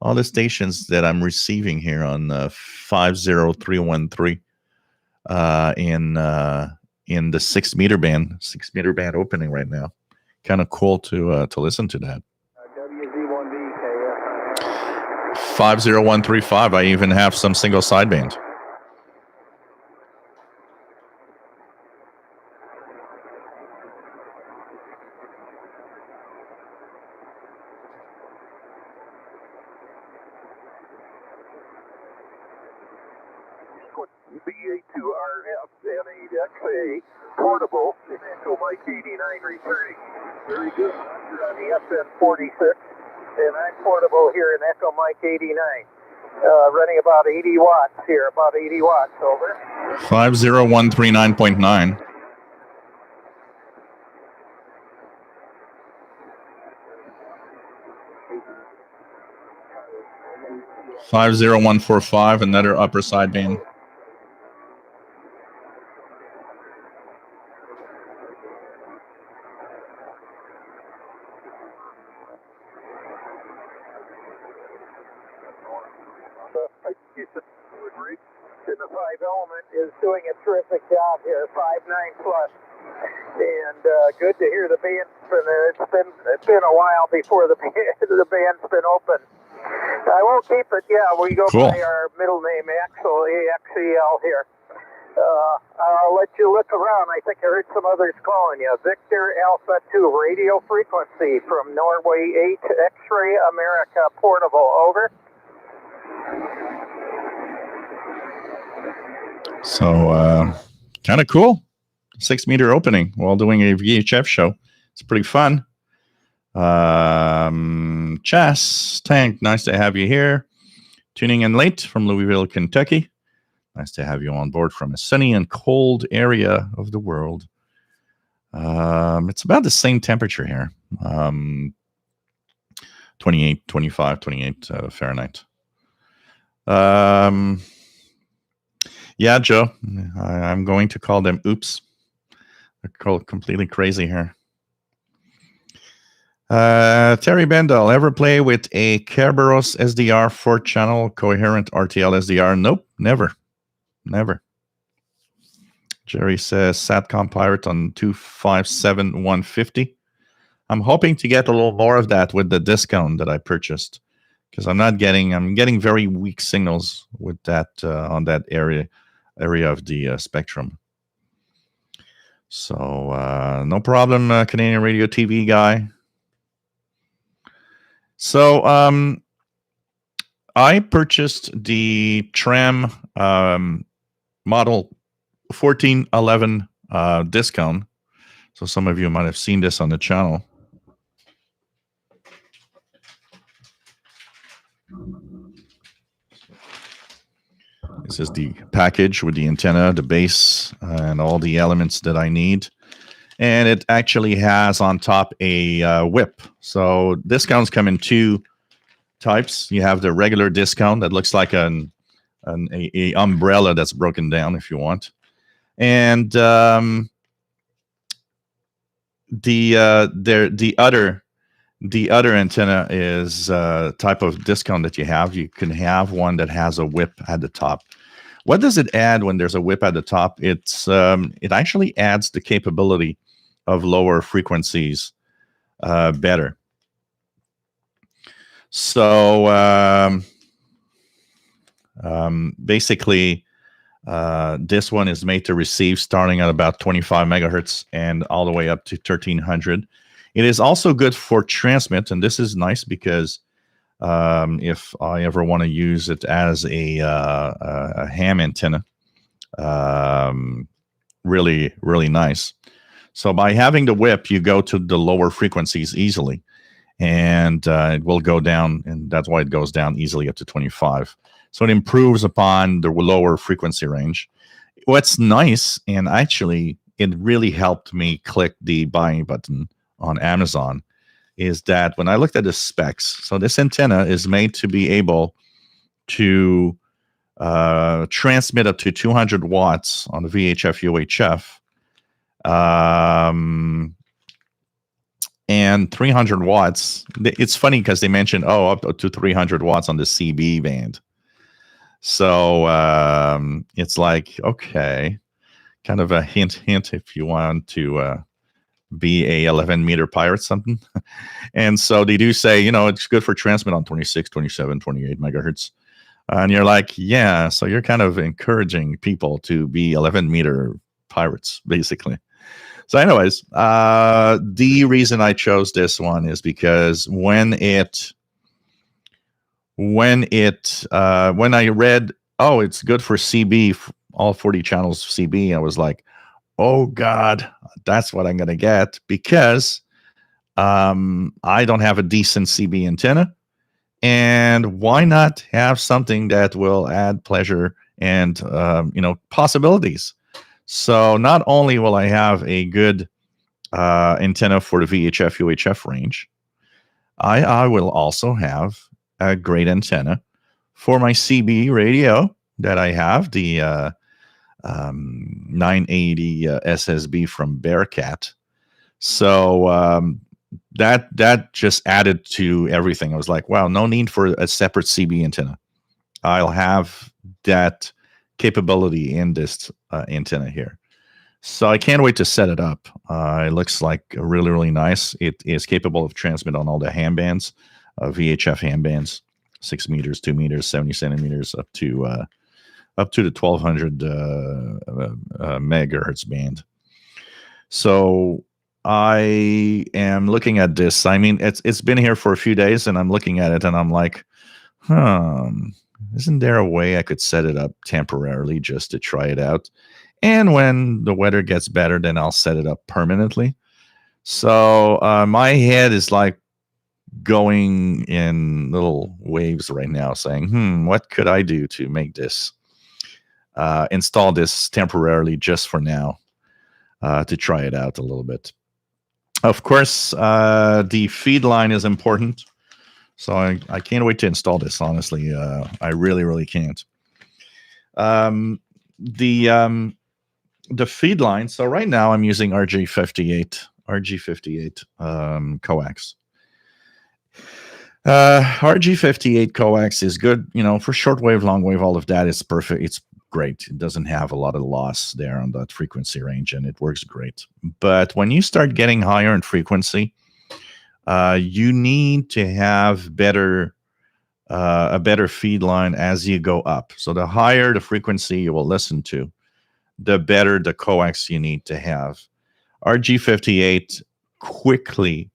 All the stations that I'm receiving here on 50313 in the 6 meter band opening right now. Kind of cool to listen to that. WZ1B, 50135. I even have some single sideband. BA2RF N8XA portable Echo Mike 89 returning. Very good. You're on the FN46, and I'm portable here in Echo Mike 89. Running about 80 watts here, about 80 watts, over. 50139.9. $50145, another upper sideband. And the 5 element is doing a terrific job here, 5.9 plus. And good to hear the band's been there. It's been a while before the band's been open. I won't keep it. Yeah, we go Cool. by our middle name, Axel, AXEL here. I'll let you look around. I think I heard some others calling you. Victor Alpha 2, radio frequency from Norway 8, X-Ray America, portable, over. So kind of cool. 6 meter opening while doing a VHF show. It's pretty fun. Chas Tank, nice to have you here. Tuning in late from Louisville, Kentucky. Nice to have you on board from a sunny and cold area of the world. It's about the same temperature here. 28, 25, 28 Fahrenheit. Yeah, Joe, I'm going to call them oops. They're completely crazy here. Terry Bendel, ever play with a Kerberos SDR 4-channel coherent RTL SDR? Nope, never. Jerry says Satcom Pirate on 257150. I'm hoping to get a little more of that with the discount that I purchased, because I'm getting very weak signals with that on that area of the spectrum. So no problem, Canadian Radio TV guy. So I purchased the Tram model 1411 discount. So some of you might have seen this on the channel. This is the package with the antenna, the base, and all the elements that I need. And it actually has on top a whip. So discounts come in two types. You have the regular discount that looks like an umbrella that's broken down, if you want. And the other antenna is type of discount that you have. You can have one that has a whip at the top. What does it add when there's a whip at the top? It actually adds the capability of lower frequencies better. So basically, this one is made to receive starting at about 25 megahertz and all the way up to 1300. It is also good for transmit, and this is nice because if I ever want to use it as a ham antenna, really, really nice. So by having the whip, you go to the lower frequencies easily, and it will go down, and that's why it goes down easily up to 25. So it improves upon the lower frequency range. What's nice, and actually it really helped me click the buying button on Amazon, is that when I looked at the specs, so this antenna is made to be able to transmit up to 200 watts on the VHF UHF, and 300 watts. It's funny because they mentioned, up to 300 watts on the CB band. So it's like, okay, kind of a hint if you want to be a 11-meter pirate something. And so they do say, it's good for transmit on 26, 27, 28 megahertz. And you're like, yeah, so you're kind of encouraging people to be 11-meter pirates, basically. So anyways, the reason I chose this one is because when I read, it's good for CB, all 40 channels CB, I was like, oh God, that's what I'm going to get, because I don't have a decent CB antenna. And why not have something that will add pleasure and, possibilities? So not only will I have a good antenna for the VHF UHF range, I will also have a great antenna for my CB radio that I have, the 980 SSB from Bearcat. So that just added to everything. I was like, wow, no need for a separate CB antenna. I'll have that capability in this antenna here. So I can't wait to set it up. It looks like really, really nice. It is capable of transmit on all the ham bands, VHF ham bands, 6 meters, 2 meters, 70 centimeters, up to the 1200 megahertz band. So I am looking at this. I mean, it's been here for a few days, and I'm looking at it, and I'm like, isn't there a way I could set it up temporarily just to try it out? And when the weather gets better, then I'll set it up permanently. So my head is like going in little waves right now, saying, what could I do to make this, install this temporarily just for now, to try it out a little bit. Of course, the feed line is important. So I can't wait to install this, honestly. I really, really can't. The feed line, so right now I'm using RG58 coax. RG58 coax is good, for shortwave, long wave, all of that. It's perfect. It's great. It doesn't have a lot of loss there on that frequency range, and it works great. But when you start getting higher in frequency, you need to have a better feed line as you go up. So the higher the frequency you will listen to, the better the coax you need to have. RG58 quickly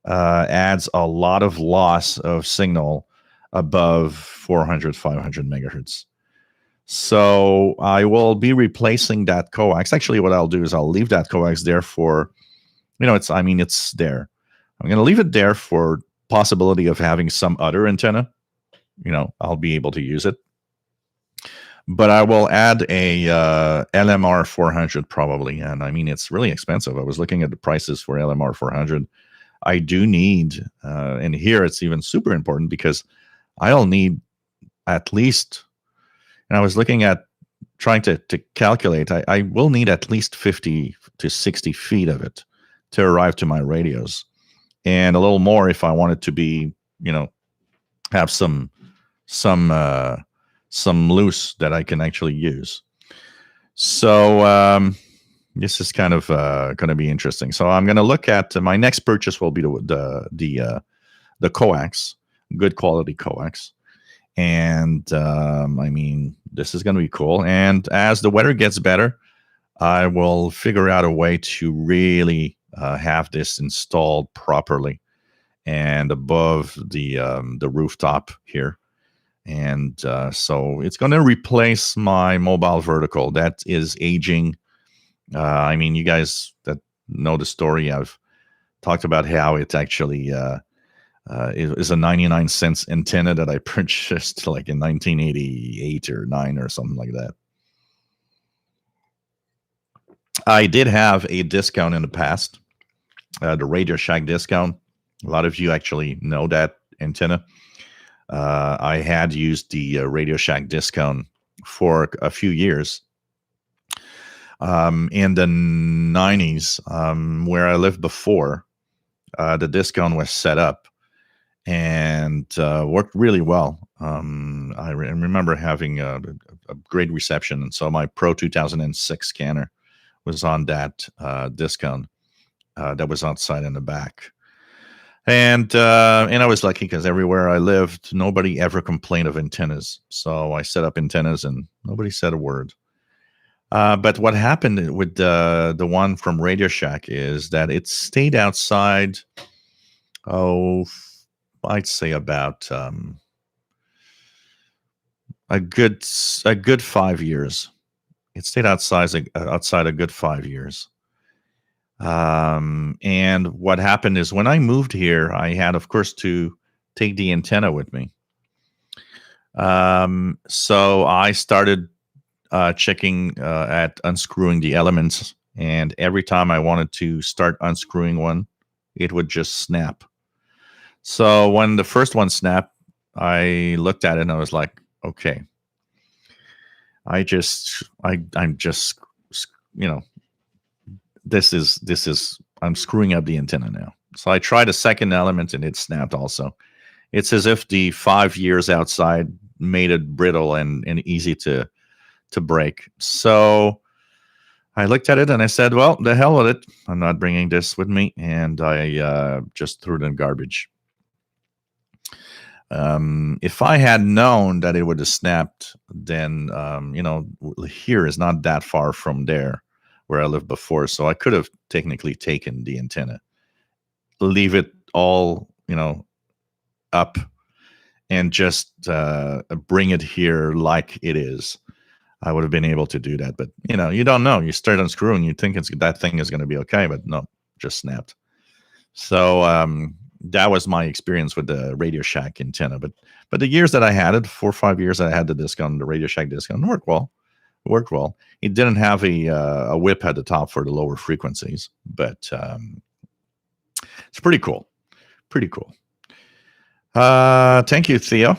adds a lot of loss of signal above 400, 500 megahertz. So I will be replacing that coax. Actually, what I'll do is I'll leave that coax there for, it's there. I'm going to leave it there for possibility of having some other antenna. I'll be able to use it. but I will add a LMR 400 probably. And I mean, it's really expensive. I was looking at the prices for LMR 400. I do need, and here it's even super important because I'll need at least, and I was looking at trying to calculate, I will need at least 50 to 60 feet of it to arrive to my radios, and a little more if I want it to be, have some loose that I can actually use. So this is kind of going to be interesting. So I'm going to look at my next purchase will be the Coax, good quality Coax. And I mean, this is going to be cool. And as the weather gets better, I will figure out a way to really have this installed properly and above the rooftop here. And so it's going to replace my mobile vertical that is aging. I mean, you guys that know the story, I've talked about how it actually is a 99 cents antenna that I purchased like in 1988 or 9 or something like that. I did have a discount in the past, the Radio Shack discount. A lot of you actually know that antenna. I had used the Radio Shack discount for a few years. In the 90s, where I lived before, the discount was set up and worked really well. I remember having a great reception, and so my Pro 2006 scanner was on that discount that was outside in the back. And I was lucky because everywhere I lived, nobody ever complained of antennas. So I set up antennas and nobody said a word. But what happened with the one from Radio Shack is that it stayed outside, I'd say about a good 5 years. It stayed outside a good 5 years. And what happened is when I moved here, I had, of course, to take the antenna with me. So I started checking at unscrewing the elements, and every time I wanted to start unscrewing one, it would just snap. So when the first one snapped, I looked at it and I was like, okay, I'm just, I'm screwing up the antenna now. So I tried a second element and it snapped also. It's as if the 5 years outside made it brittle and easy to break. So I looked at it and I said, well, the hell with it. I'm not bringing this with me. And I just threw it in garbage. If I had known that it would have snapped, then, here is not that far from there where I lived before. So I could have technically taken the antenna, leave it all, up and just bring it here like it is. I would have been able to do that. But, you don't know. You start unscrewing, you think that thing is going to be okay, but no, just snapped. So that was my experience with the Radio Shack antenna. But the years that I had it, 4 or 5 years that I had the discount, the Radio Shack discount, worked well. It didn't have a whip at the top for the lower frequencies, but it's pretty cool. Thank you, Theo.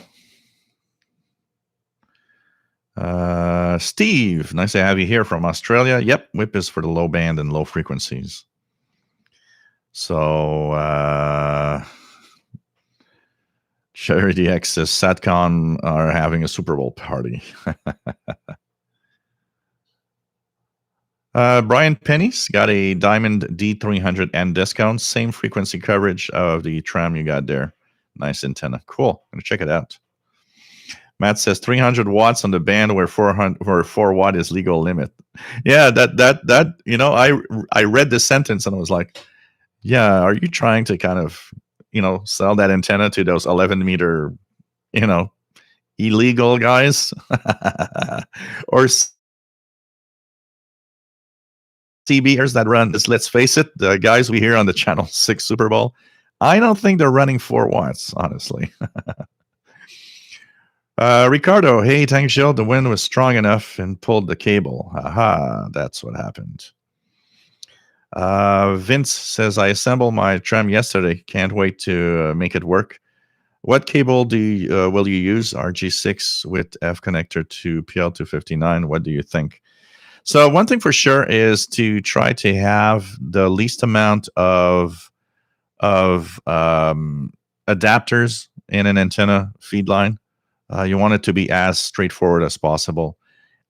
Steve, nice to have you here from Australia. Yep, whip is for the low band and low frequencies. So Charity X says Satcon are having a Super Bowl party. Brian Penny's got a Diamond D300N discount, same frequency coverage of the Tram you got there. Nice antenna. Cool. I'm gonna check it out. Matt says 300 watts on the band where 4 watt is legal limit. Yeah, that I read this sentence and I was like, yeah, are you trying to kind of, sell that antenna to those 11 meter, illegal guys? Or CBers that run this, let's face it, the guys we hear on the Channel 6 Super Bowl, I don't think they're running 4 watts, honestly. Ricardo, hey, thanks, Jill. The wind was strong enough and pulled the cable. Aha, that's what happened. Vince says, I assembled my tram yesterday. Can't wait to make it work. What cable will you use? RG6 with F connector to PL259. What do you think? So one thing for sure is to try to have the least amount of adapters in an antenna feed line. You want it to be as straightforward as possible.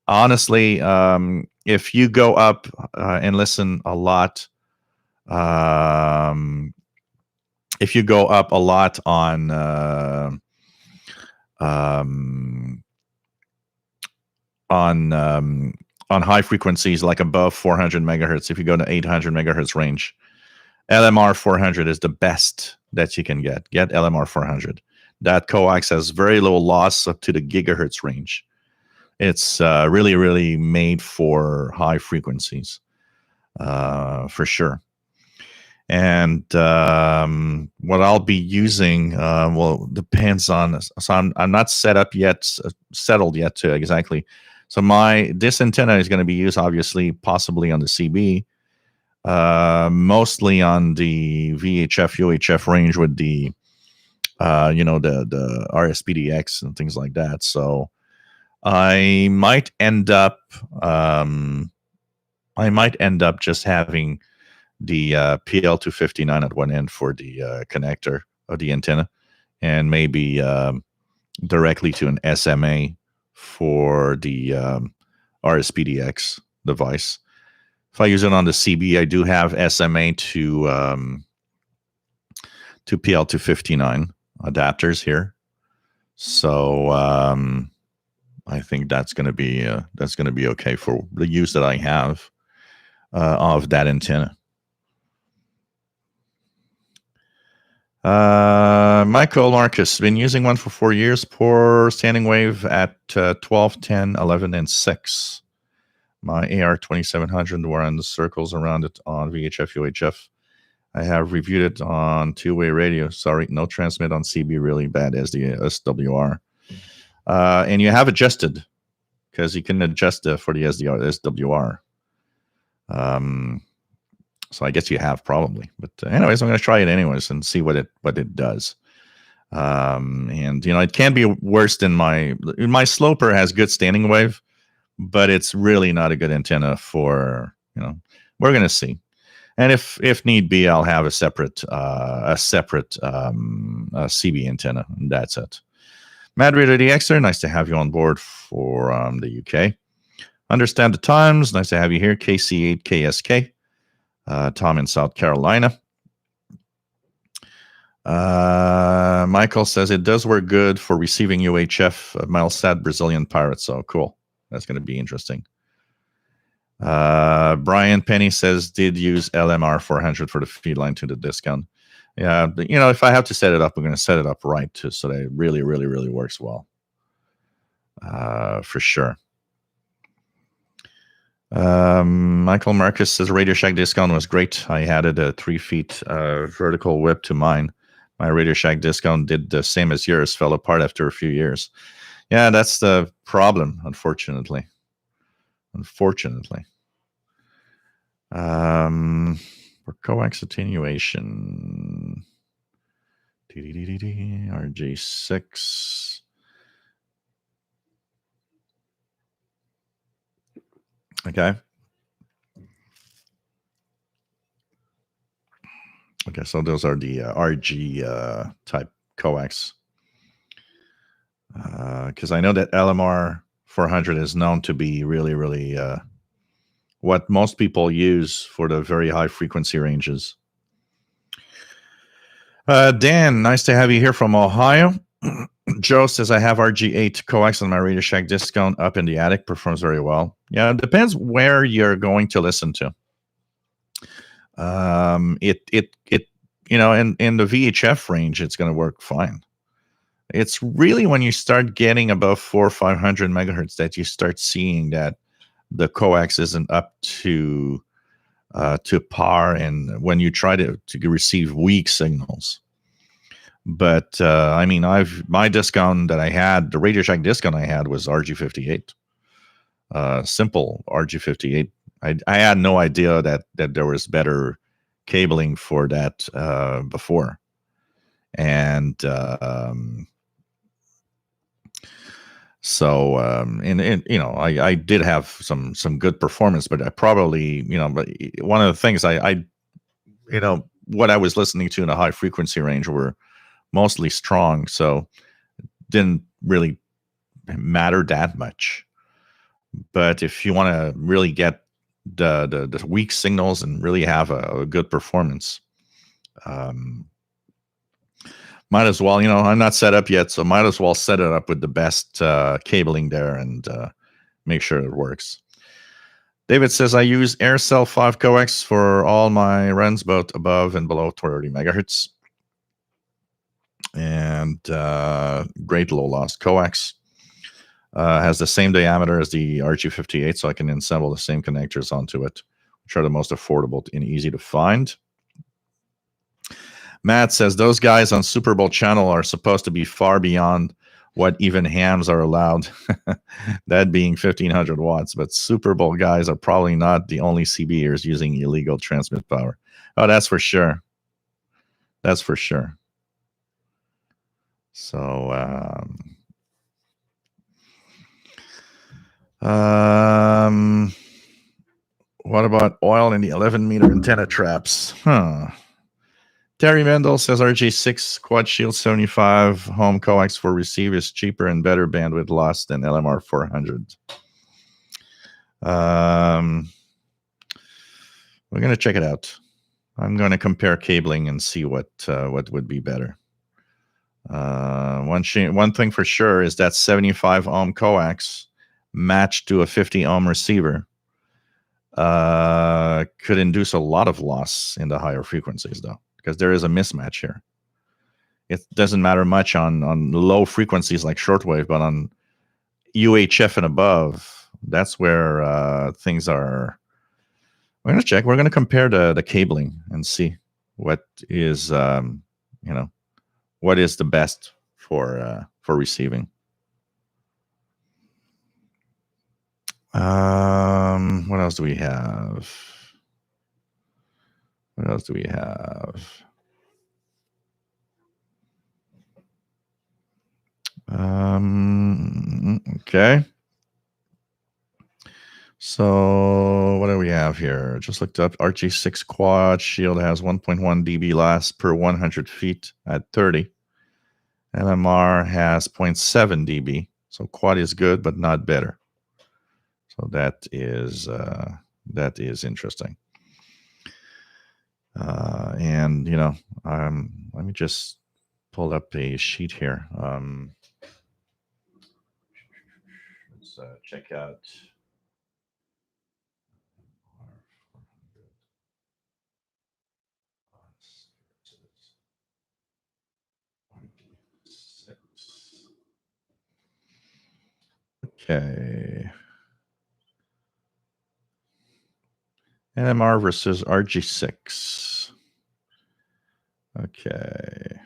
Honestly, if you go up and listen a lot, if you go up a lot on high frequencies, like above 400 megahertz, if you go to 800 megahertz range, LMR 400 is the best that you can get. Get LMR 400. That coax has very low loss up to the gigahertz range. It's really, really made for high frequencies, for sure. And what I'll be using, well, depends on. So I'm not settled yet to exactly. So this antenna is going to be used, obviously, possibly on the CB, mostly on the VHF UHF range with the the RSPDX and things like that. So I might end up just having the PL259 at one end for the connector of the antenna, and maybe directly to an SMA for the RSPDX device. If I use it on the CB, I do have SMA to PL259 adapters here. So I think that's going to be okay for the use that I have of that antenna. Michael Marcus, been using one for 4 years. Poor standing wave at 12, 10, 11, and 6. My AR2700 were on the circles around it on VHF UHF. I have reviewed it on two-way radio. Sorry, no transmit on CB, really bad as the SWR. And you have adjusted, because you can adjust for the SWR. So I guess you have probably. But anyways, I'm going to try it anyways and see what it does. And it can be worse than my sloper has good standing wave, but it's really not a good antenna for, we're going to see. And if need be, I'll have a separate CB antenna. And that's it. Mad Radio DXer, nice to have you on board for the UK. Understand the times, nice to have you here. KC8KSK, Tom in South Carolina. Michael says it does work good for receiving UHF Milesat Brazilian Pirates. So cool. That's going to be interesting. Brian Penny says did use LMR 400 for the feed line to the discount. Yeah, but, if I have to set it up, I'm going to set it up right so that it really, really, really works well. For sure. Michael Marcus says Radio Shack discount was great. I added a 3 feet vertical whip to mine. My Radio Shack discount did the same as yours, fell apart after a few years. Yeah, that's the problem, unfortunately. For coax attenuation, RG6. Okay, so those are the RG type coax. Because I know that LMR 400 is known to be really, really what most people use for the very high frequency ranges. Dan, nice to have you here from Ohio. Joe says, I have RG8 coax on my Radio Shack discount up in the attic, performs very well. Yeah, it depends where you're going to listen to. In the VHF range, it's going to work fine. It's really when you start getting above 400 or 500 megahertz that you start seeing that the coax isn't up to par, and when you try to receive weak signals. But I mean, my discount that I had, the Radio Shack discount I had was RG58, simple RG58. I had no idea that there was better cabling for that before, and so and you know, I did have some good performance, but I probably, you know, but one of the things I you know, what I was listening to in a high frequency range were mostly strong, so didn't really matter that much. But if you want to really get the weak signals and really have a good performance, might as well, you know, I'm not set up yet, so might as well set it up with the best cabling there and make sure it works. David says, I use AirCell 5 Coax for all my runs, both above and below 30 megahertz. And great low loss coax. Has the same diameter as the RG58, so I can assemble the same connectors onto it, which are the most affordable and easy to find. Matt says, those guys on Super Bowl channel are supposed to be far beyond what even hams are allowed, that being 1500 watts. But Super Bowl guys are probably not the only CBers using illegal transmit power. Oh, that's for sure. That's for sure. So, what about oil in the 11-meter antenna traps? Terry Mendel says RG6 quad shield 75 home coax for receive is cheaper and better bandwidth loss than LMR 400. We're going to check it out. I'm going to compare cabling and see what would be better. One thing for sure is that 75 ohm coax matched to a 50 ohm receiver could induce a lot of loss in the higher frequencies, though, because there is a mismatch here. It doesn't matter much on low frequencies like shortwave, but on UHF and above, that's where things are. We're going to check. We're going to compare the cabling and see what is, you know, what is the best for receiving. What else do we have? What else do we have? Okay. So what do we have here? Just looked up. RG6 quad shield has 1.1 dB loss per 100 feet at 30. LMR has 0.7 dB. So quad is good, but not better. So that is interesting. And you know, let me just pull up a sheet here. Let's check out. Okay. NMR versus RG6. Okay.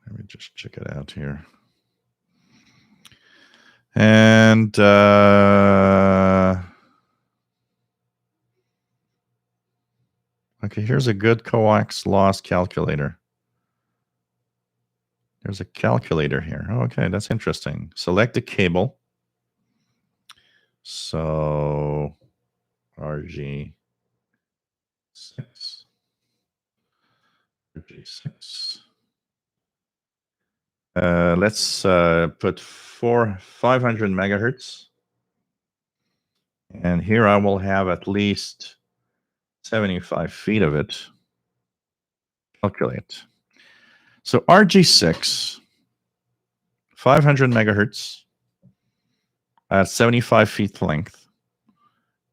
Let me just check it out here. And okay, here's a good coax loss calculator. There's a calculator here. Okay, that's interesting. Select the cable. So RG6. Let's put 500 megahertz. And here I will have at least 75 feet of it. Calculate. So RG6, 500 megahertz at 75 feet length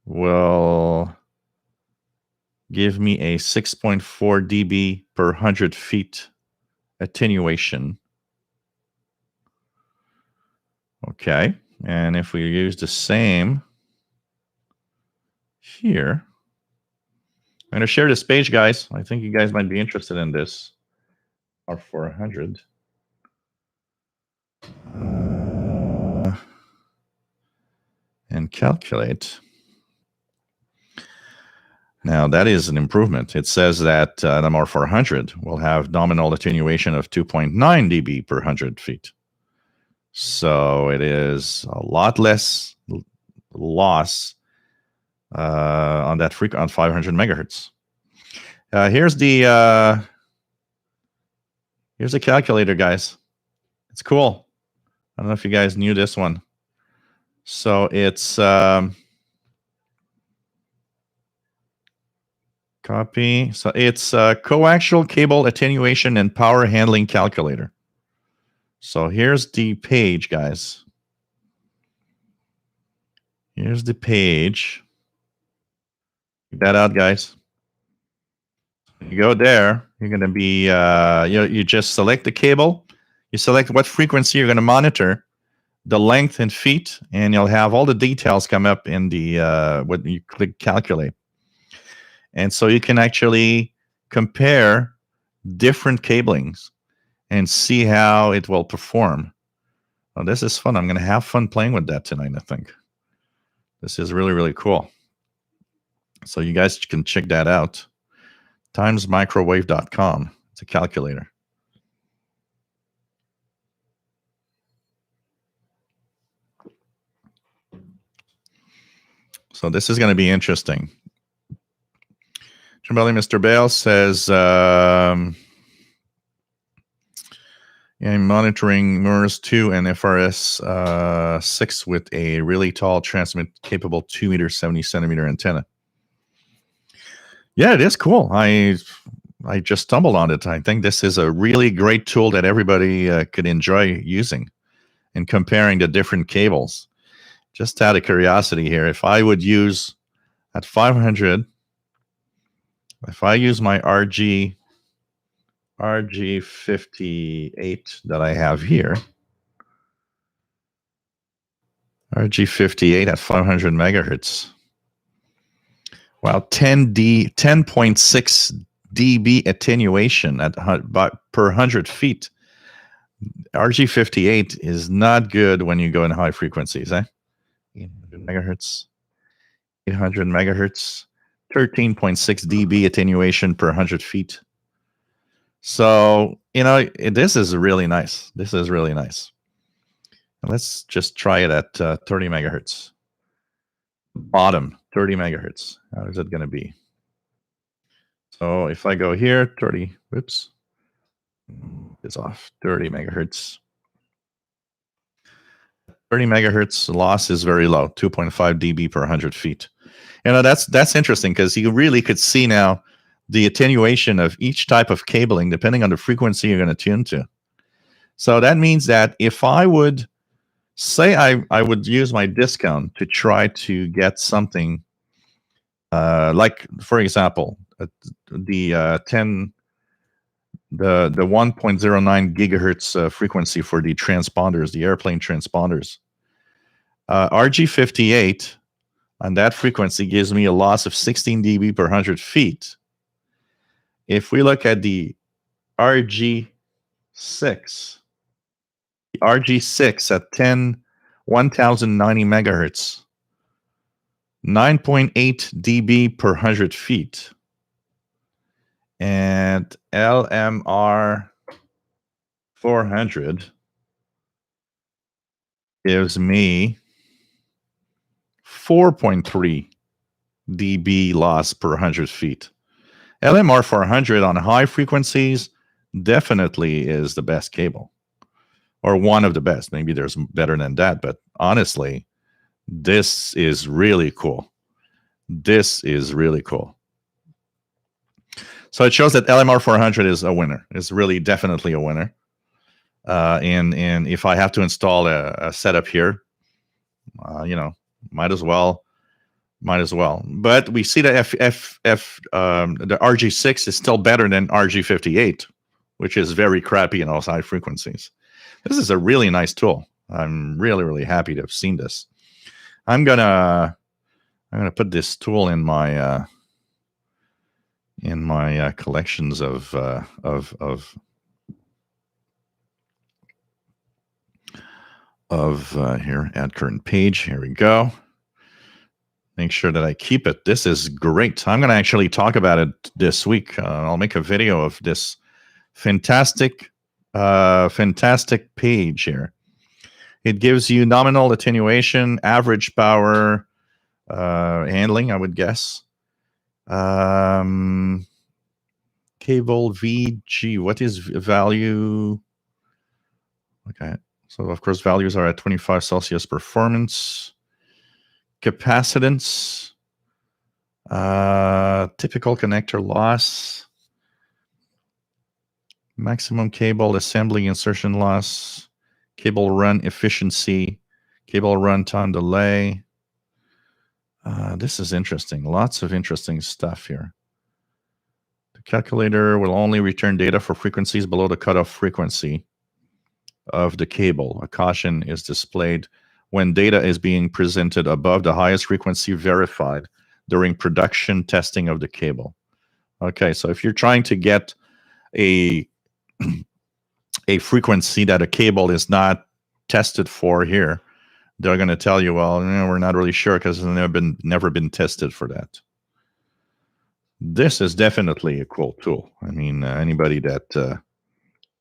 will give me a 6.4 dB per 100 feet attenuation. Okay, and if we use the same here. I'm going to share this page, guys. I think you guys might be interested in this. R400. And calculate. Now, that is an improvement. It says that the R400 will have nominal attenuation of 2.9 dB per 100 feet. So it is a lot less loss on that frequency, on 500 megahertz. Here's the calculator, guys. It's cool. I don't know if you guys knew this one. So it's copy. So it's coaxial cable attenuation and power handling calculator. So here's the page, guys. Here's the page. Check that out, guys. You go there. You're going to be, you just select the cable. You select what frequency you're going to monitor, the length in feet, and you'll have all the details come up in the when you click calculate. And so you can actually compare different cablings and see how it will perform. Oh, this is fun. I'm going to have fun playing with that tonight, I think. This is really, really cool. So you guys can check that out. timesmicrowave.com. It's a calculator. So this is going to be interesting. Mr. Bale says, I'm monitoring MERS 2 and FRS 6 with a really tall transmit capable 2 meter 70 centimeter antenna. Yeah, it is cool. I just stumbled on it. I think this is a really great tool that everybody could enjoy using and comparing the different cables. Just out of curiosity here, if I would use at 500, if I use my RG58 that I have here, RG58 at 500 megahertz. Wow, 10.6 dB attenuation at per 100 feet. RG58 is not good when you go in high frequencies, eh? 800 megahertz, 800 megahertz, 13.6 dB attenuation per 100 feet. So, you know, this is really nice. This is really nice. Let's just try it at 30 megahertz. Bottom, 30 megahertz. How is it going to be? So if I go here, 30, whoops, it's off, 30 megahertz. 30 megahertz loss is very low, 2.5 dB per 100 feet. You know, that's interesting because you really could see now the attenuation of each type of cabling depending on the frequency you're going to tune to. So that means that if I would say I would use my discount to try to get something like, for example, the 1.09 gigahertz frequency for the transponders, the airplane transponders. RG58 on that frequency gives me a loss of 16 dB per 100 feet. If we look at the RG6 at 1090 megahertz, 9.8 dB per 100 feet. And LMR 400 gives me 4.3 dB loss per 100 feet. LMR 400 on high frequencies definitely is the best cable, or one of the best. Maybe there's better than that, but honestly, this is really cool. This is really cool. So it shows that LMR 400 is a winner. It's really definitely a winner. And if I have to install a setup here, you know, might as well. But we see that the RG6 is still better than RG58, which is very crappy in those high frequencies. This is a really nice tool. I'm really, really happy to have seen this. I'm gonna I'm going to put this tool in my collections of here, add current page. Here we go. Make sure that I keep it. This is great. I'm going to actually talk about it this week. I'll make a video of this fantastic page here. It gives you nominal attenuation, average power, handling, I would guess. Cable VG, what is value? Okay, so of course values are at 25 Celsius performance. Capacitance, typical connector loss, maximum cable assembly insertion loss, cable run efficiency, cable run time delay. This is interesting. Lots of interesting stuff here. The calculator will only return data for frequencies below the cutoff frequency of the cable. A caution is displayed when data is being presented above the highest frequency verified during production testing of the cable. Okay, so if you're trying to get a frequency that a cable is not tested for here, they're going to tell you, well, we're not really sure because it's never been tested for that. This is definitely a cool tool. I mean, anybody that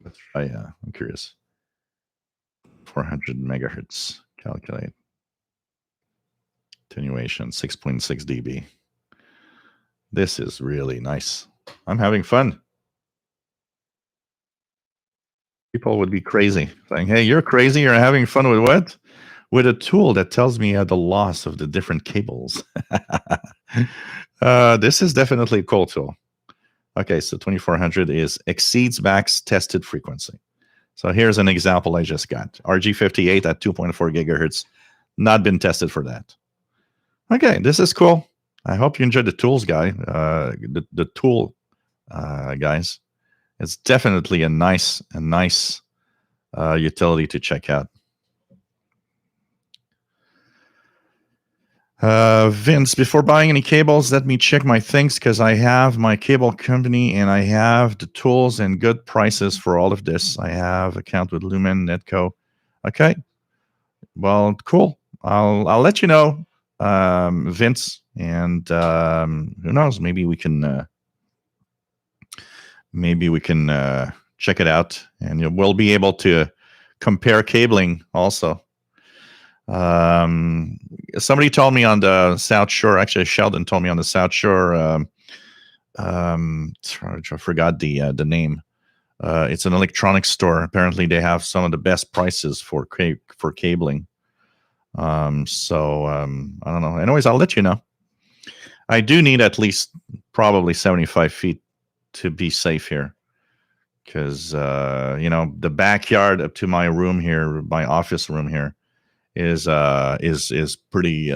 let's try. I'm curious. 400 megahertz. Calculate. Attenuation 6.6 dB. This is really nice. I'm having fun. People would be crazy saying, hey, you're crazy. You're having fun with what? With a tool that tells me the loss of the different cables. This is definitely a cool tool. Okay, so 2400 exceeds max tested frequency. So here's an example I just got. RG58 at 2.4 gigahertz. Not been tested for that. Okay, this is cool. I hope you enjoyed the tools, guy. The tool, guys. It's definitely a nice utility to check out. Vince, before buying any cables, let me check my things because I have my cable company and I have the tools and good prices for all of this. I have account with Lumen, Netco. Okay. Well, cool. I'll let you know, Vince, and who knows? Maybe we can check it out, and we'll be able to compare cabling also. Somebody told me on the South Shore, actually Sheldon told me on the South Shore, I forgot the name. It's an electronics store. Apparently they have some of the best prices for cabling. I don't know. Anyways, I'll let you know. I do need at least probably 75 feet to be safe here. Because, the backyard up to my room here, my office room here, is pretty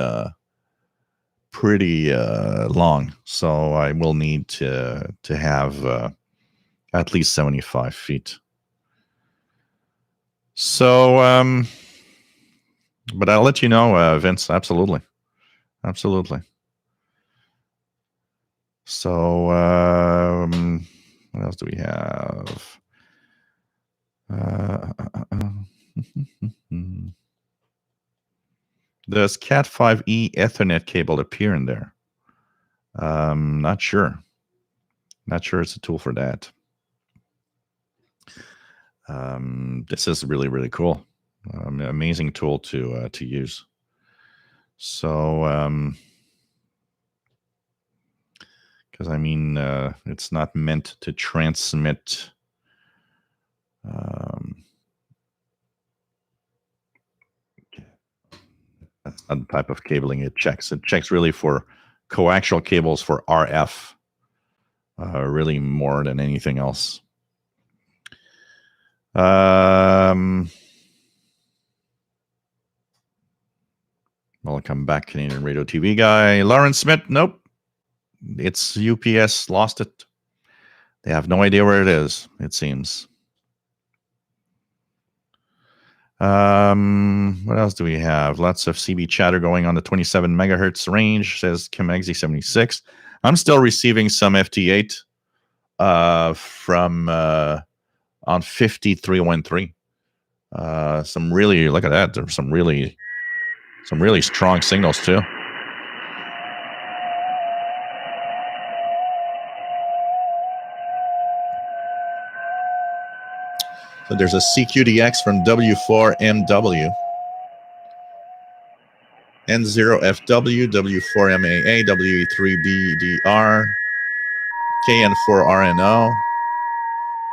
long, so I will need to have at least 75 feet. So, but I'll let you know, Vince. Absolutely. So, what else do we have? Does Cat5e Ethernet cable appear in there? Not sure. Not sure it's a tool for that. This is really, really cool. Amazing tool to use. So, because I mean, it's not meant to transmit. That's not the type of cabling it checks. It checks really for coaxial cables for RF, really more than anything else. Welcome back, Canadian Radio TV guy. Lawrence Smith, nope. It's UPS lost it. They have no idea where it is, it seems. What else do we have? Lots of CB chatter going on the 27 megahertz range, says Kimexi76. I'm still receiving some FT8 from on 5313. Some really, look at that. There's some really strong signals too. So there's a CQDX from W4MW, N0FW, W4MAA, W3BDR, KN4RNO.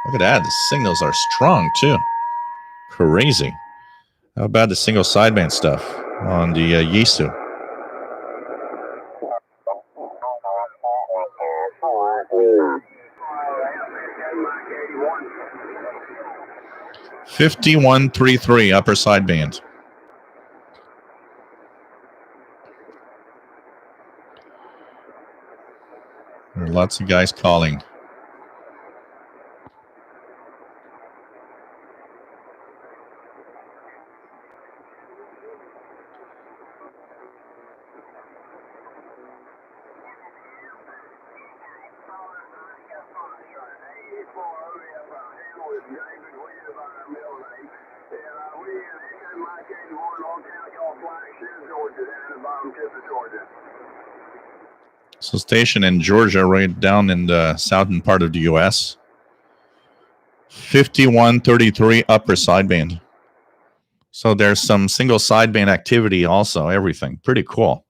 Look at that. The signals are strong too. Crazy. How about the single sideband stuff on the Yisu? $51.33 upper sideband. There are lots of guys calling. So station in Georgia, right down in the southern part of the U.S. 51.33 upper sideband. So there's some single sideband activity also, everything. Pretty cool.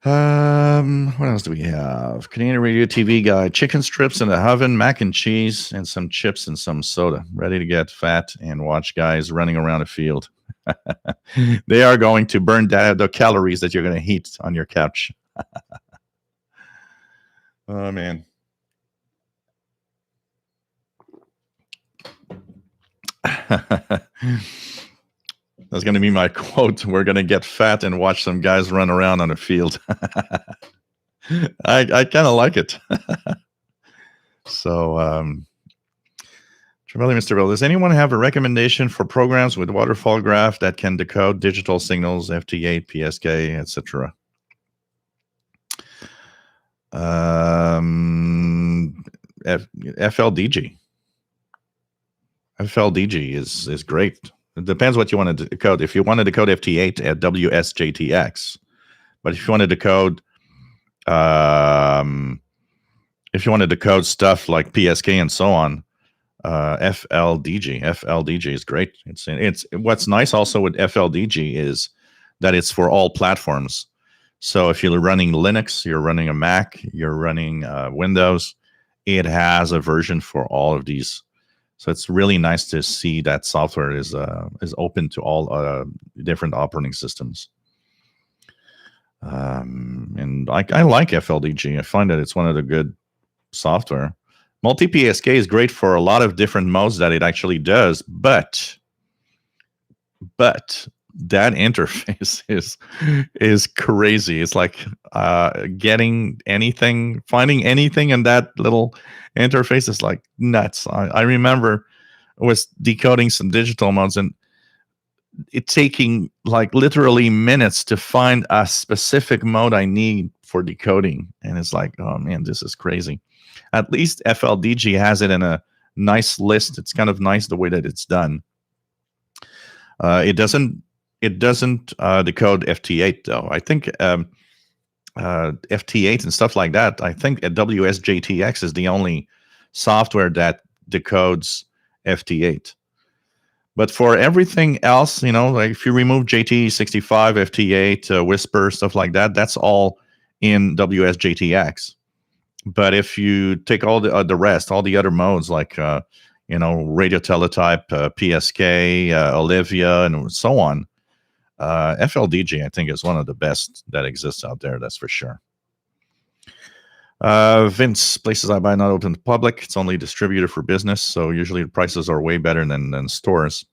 What else do we have? Canadian Radio TV Guide. Chicken strips in the oven, mac and cheese, and some chips and some soda. Ready to get fat and watch guys running around a field. They are going to burn the calories that you're going to eat on your couch. Oh, man. That's going to be my quote. We're going to get fat and watch some guys run around on a field. I kind of like it. So, Mr. Bill, does anyone have a recommendation for programs with waterfall graph that can decode digital signals, FT8, PSK, etc.? FLDG. FLDG is great. It depends what you want to decode. If you want to decode FT8 at WSJTX, but if you want to decode, stuff like PSK and so on, FLDG is great. It's what's nice also with FLDG is that it's for all platforms. So if you're running Linux, you're running a Mac, you're running Windows, it has a version for all of these. So it's really nice to see that software is open to all different operating systems. And I like FLDG. I find that it's one of the good software. Multi-PSK is great for a lot of different modes that it actually does, but that interface is crazy. It's like finding anything in that little interface is like nuts. I remember I was decoding some digital modes and it taking like literally minutes to find a specific mode I need for decoding. And it's like, oh man, this is crazy. At least FLDG has it in a nice list. It's kind of nice the way that it's done. It doesn't decode FT8 though. I think FT8 and stuff like that. I think at WSJTX is the only software that decodes FT8. But for everything else, like if you remove JT65, FT8, Whisper, stuff like that, that's all in WSJTX. But if you take all the rest, all the other modes like radio teletype, PSK, Olivia, and so on, FLDG I think is one of the best that exists out there. That's for sure. Vince, places I buy not open to public. It's only distributed for business, so usually the prices are way better than stores.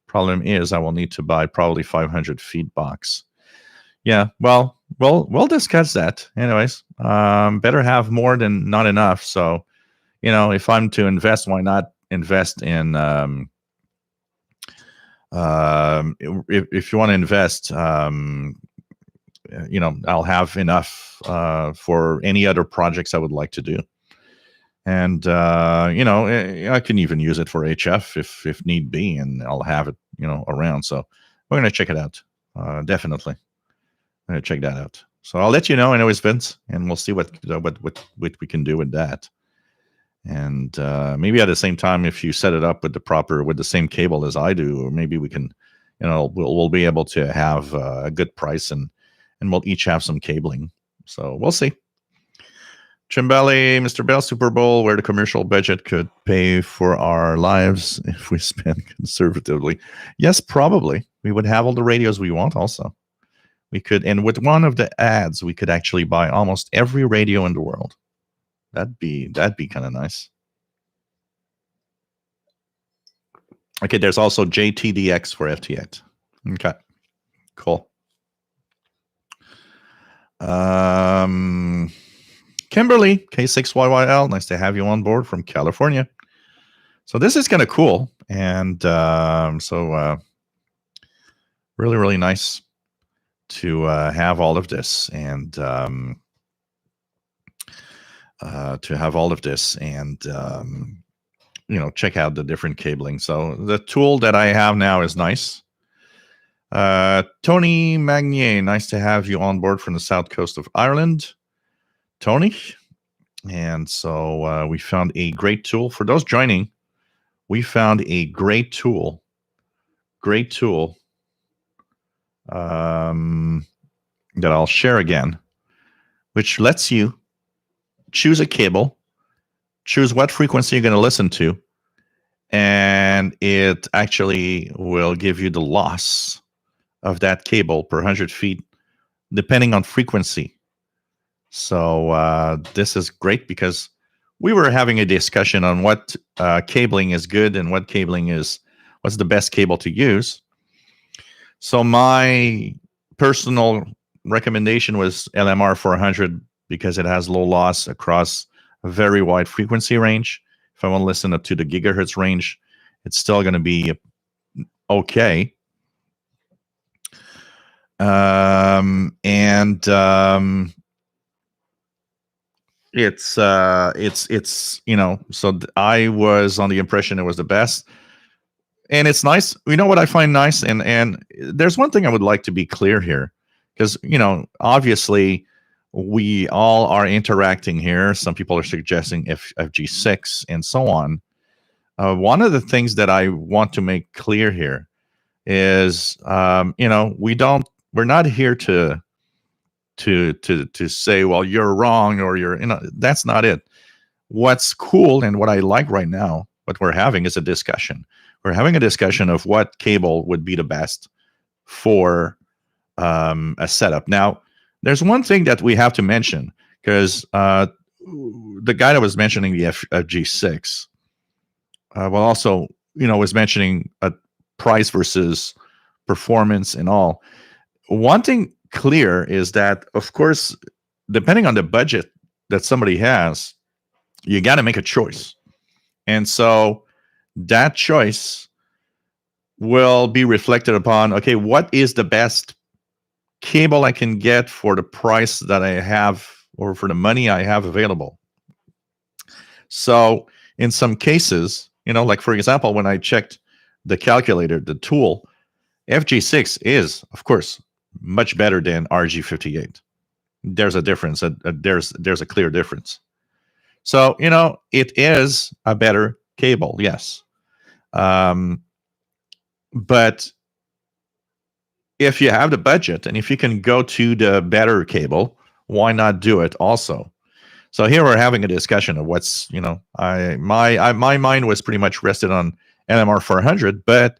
Problem is, I will need to buy probably 500 feet box. Yeah, well, we'll discuss that. Anyways, better have more than not enough. So, if I'm to invest, why not invest in if you want to invest, I'll have enough for any other projects I would like to do. And I can even use it for HF if need be, and I'll have it around. So we're gonna check it out. Definitely, I'm gonna check that out. So I'll let you know. I know it's Vince, and we'll see what we can do with that. And maybe at the same time, if you set it up with the same cable as I do, or maybe we can, we'll be able to have a good price, and we'll each have some cabling. So we'll see. Chimbali, Mr. Bell, Super Bowl, where the commercial budget could pay for our lives if we spend conservatively. Yes, probably. We would have all the radios we want also. We could, and with one of the ads, we could actually buy almost every radio in the world. That'd be kind of nice. Okay, there's also JTDX for FT8. Okay, cool. Kimberly, K6YYL, nice to have you on board from California. So this is kind of cool, and really, really nice to have all of this, and check out the different cabling. So the tool that I have now is nice. Tony Magnier, nice to have you on board from the south coast of Ireland, Tony. And so we found a great tool for those joining. We found a great tool that I'll share again, which lets you choose a cable, choose what frequency you're going to listen to, and it actually will give you the loss of that cable per 100 feet, depending on frequency. So this is great because we were having a discussion on what cabling is good and what's the best cable to use. So my personal recommendation was LMR 400 because it has low loss across a very wide frequency range. If I want to listen up to the gigahertz range, it's still going to be okay. It's so I was on the impression it was the best, and it's nice. You know what I find nice, and there's one thing I would like to be clear here, because obviously we all are interacting here. Some people are suggesting FG6 and so on. One of the things that I want to make clear here is, we're not here to say, well, you're wrong, or that's not it. What's cool and what I like right now, what we're having is a discussion. We're having a discussion of what cable would be the best for a setup. Now, there's one thing that we have to mention, because the guy that was mentioning the FG6, also, was mentioning a price versus performance and all. One thing clear is that, of course, depending on the budget that somebody has, you got to make a choice. And so that choice will be reflected upon, okay, what is the best cable I can get for the price that I have, or for the money I have available? So in some cases, like for example, when I checked the calculator, the tool, FG6 is, of course, much better than RG58. There's a difference. There's a clear difference. So, it is a better cable, yes. But if you have the budget, and if you can go to the better cable, why not do it also? So here we're having a discussion of what's, my mind was pretty much rested on LMR 400, but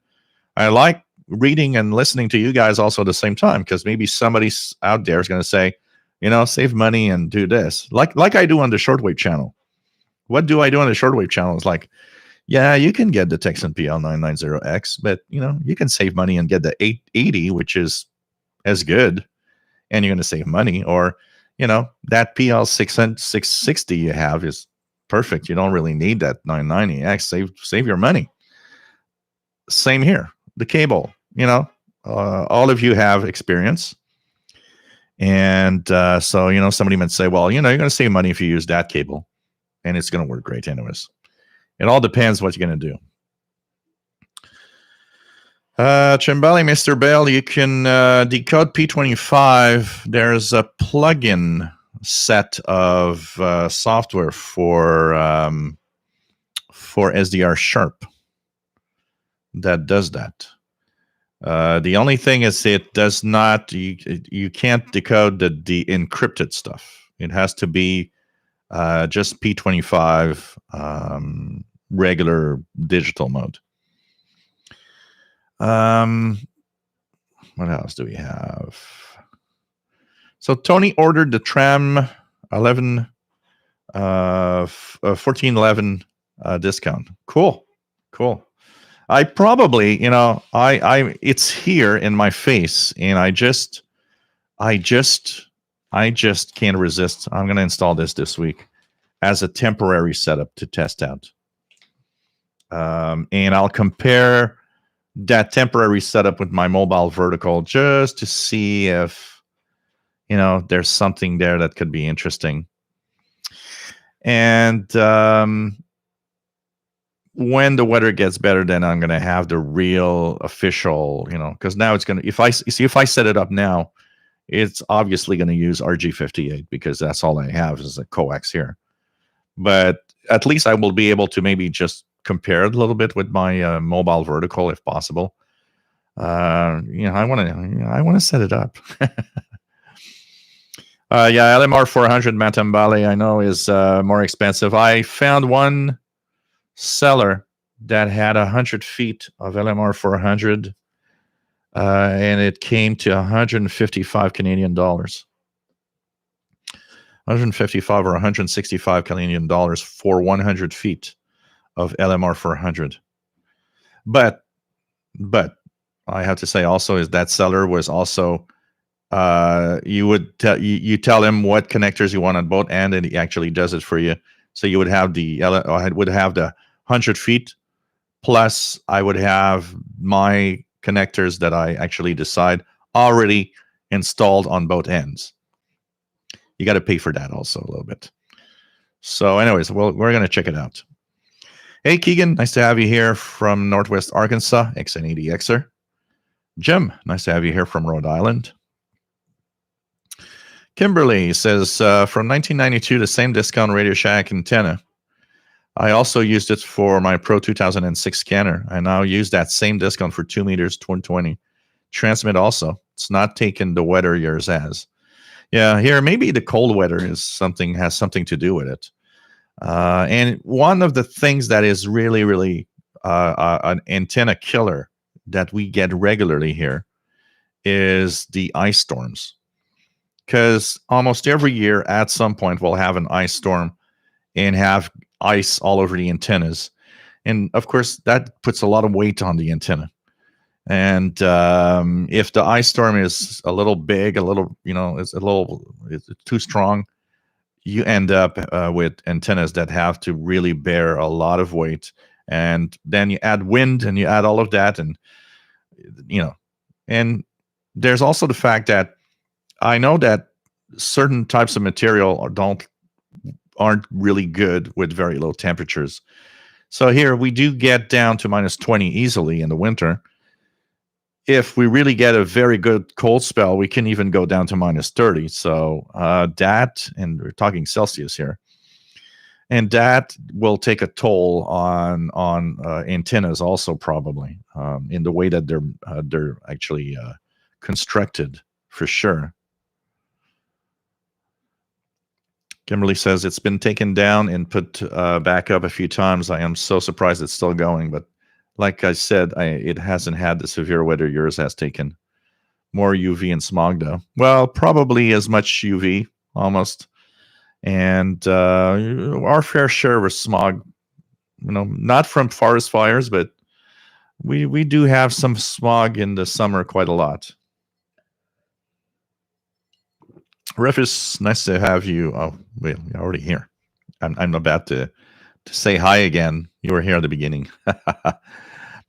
I like reading and listening to you guys also at the same time, because maybe somebody out there is going to say, save money and do this, like I do on the shortwave channel. What do I do on the shortwave channel? It's like, yeah, you can get the Texan PL990X, but you can save money and get the 880, which is as good, and you're going to save money. Or that PL660 you have is perfect. You don't really need that 990X. Save your money. Same here. The cable, all of you have experience. And so, somebody might say, well, you're going to save money if you use that cable. And it's going to work great anyways. It all depends what you're going to do. Chimbali, Mr. Bell, you can decode P25. There's a plugin set of software for SDR Sharp that does that. The only thing is it does not, you can't decode the encrypted stuff. It has to be just P25 regular digital mode. What else do we have? So Tony ordered the Tram 1411 discount. Cool. I probably, it's here in my face, and I just can't resist. I'm going to install this week as a temporary setup to test out. And I'll compare that temporary setup with my mobile vertical just to see if, there's something there that could be interesting. And when the weather gets better, then I'm going to have the real official, because now it's going to, if I set it up now, it's obviously going to use RG58 because that's all I have is a Coax here. But at least I will be able to maybe just compare it a little bit with my mobile vertical if possible. I want to set it up. LMR 400 Matambale I know is more expensive. I found one seller that had 100 feet of LMR 400, and it came to 155 Canadian dollars. 155 or 165 Canadian dollars for 100 feet of LMR 400. But I have to say also is that seller was also you tell him what connectors you want on both ends, and he actually does it for you. So you would have the 100 feet plus I would have my connectors that I actually decide already installed on both ends. You got to pay for that also a little bit. So anyways, we're going to check it out. Hey, Keegan, nice to have you here from Northwest Arkansas, XN80Xer. Jim, nice to have you here from Rhode Island. Kimberly says, from 1992, the same discount Radio Shack antenna. I also used it for my Pro 2006 scanner. I now use that same discount for 2 meters, 220. Transmit also. It's not taking the weather yours has. Yeah, here, maybe the cold weather has something to do with it. And one of the things that is really, really an antenna killer that we get regularly here is the ice storms. Because almost every year at some point we'll have an ice storm and have ice all over the antennas. And of course, that puts a lot of weight on the antenna. And if the ice storm is a little big, it's too strong, you end up with antennas that have to really bear a lot of weight. And then you add wind and you add all of that. And, and there's also the fact that I know that certain types of material aren't really good with very low temperatures. So here we do get down to -20 easily in the winter. If we really get a very good cold spell, we can even go down to -30. So that, and we're talking Celsius here, and that will take a toll on antennas also probably in the way that they're actually constructed for sure. Kimberly says it's been taken down and put back up a few times. I am so surprised it's still going, but like I said, it hasn't had the severe weather yours has taken. More UV and smog, though. Well, probably as much UV, almost. And our fair share of smog, not from forest fires, but we do have some smog in the summer quite a lot. Rufus, nice to have you. Oh, wait, you're already here. I'm about to to say hi again. You were here at the beginning.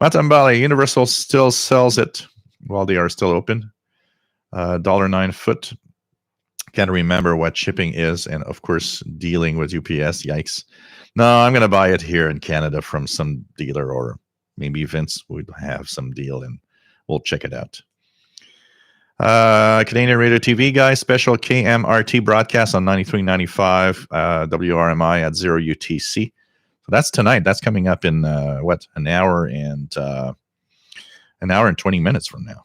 Matambale, Universal still sells it while they are still open. $9 foot. Can't remember what shipping is, and of course, dealing with UPS. Yikes! No, I'm gonna buy it here in Canada from some dealer, or maybe Vince would have some deal, and we'll check it out. Canadian Radio TV guys, special KMRT broadcast on 93.95 WRMI at 0 UTC. So that's tonight. That's coming up in an hour and 20 minutes from now.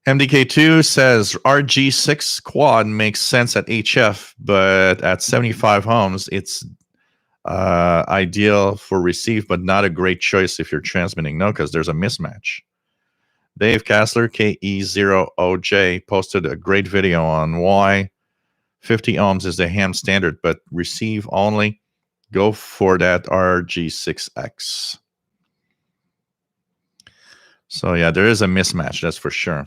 MDK2 says RG6 quad makes sense at HF, but at 75 ohms, it's ideal for receive, but not a great choice if you're transmitting. No, because there's a mismatch. Dave Kassler, KE0OJ, posted a great video on why 50 ohms is the ham standard, but receive only. Go for that RG6X. So yeah, there is a mismatch, that's for sure.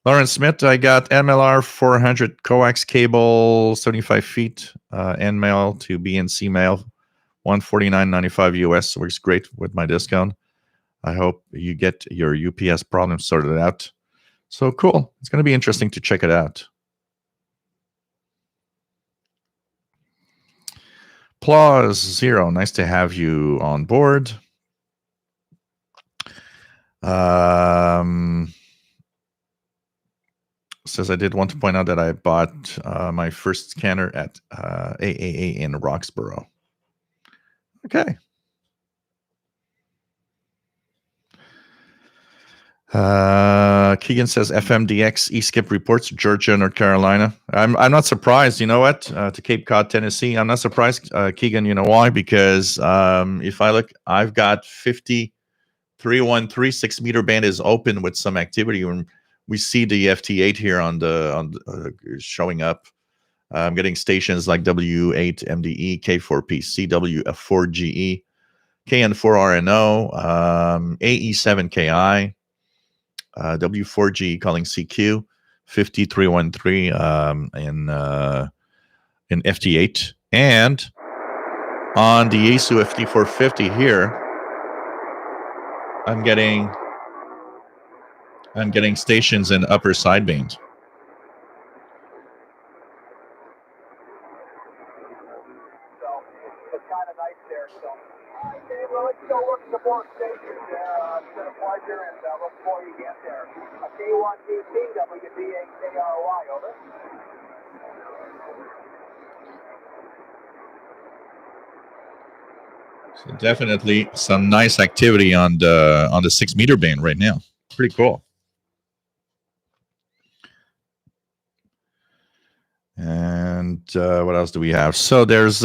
Lawrence Smith, I got MLR 400 coax cable, 75 feet, N mail to BNC mail, $149.95 US. Works great with my discount. I hope you get your UPS problem sorted out. So cool. It's going to be interesting to check it out. Plaus Zero, nice to have you on board. Says I did want to point out that I bought my first scanner at AAA in Roxborough. Okay. Keegan says FMDX eSkip reports Georgia, North Carolina. I'm not surprised. You know what? To Cape Cod, Tennessee. I'm not surprised, Keegan. You know why? Because if I look, I've got 5313 6 meter band is open with some activity. When we see the FT8 here on the showing up, I'm getting stations like W8 MDE, K4PC, WF4GE, KN4RNO, AE7KI. W4G calling CQ 5313 in FT8, and on the ASU FT450 here, I'm getting stations in upper sideband. It's kind of nice there. So, okay, well, let's go look at the more stations there. It's been a pleasure, and look before you get there. K1DC, WD8KRY, over. So definitely some nice activity on the 6 meter band right now. Pretty cool. And what else do we have? So there's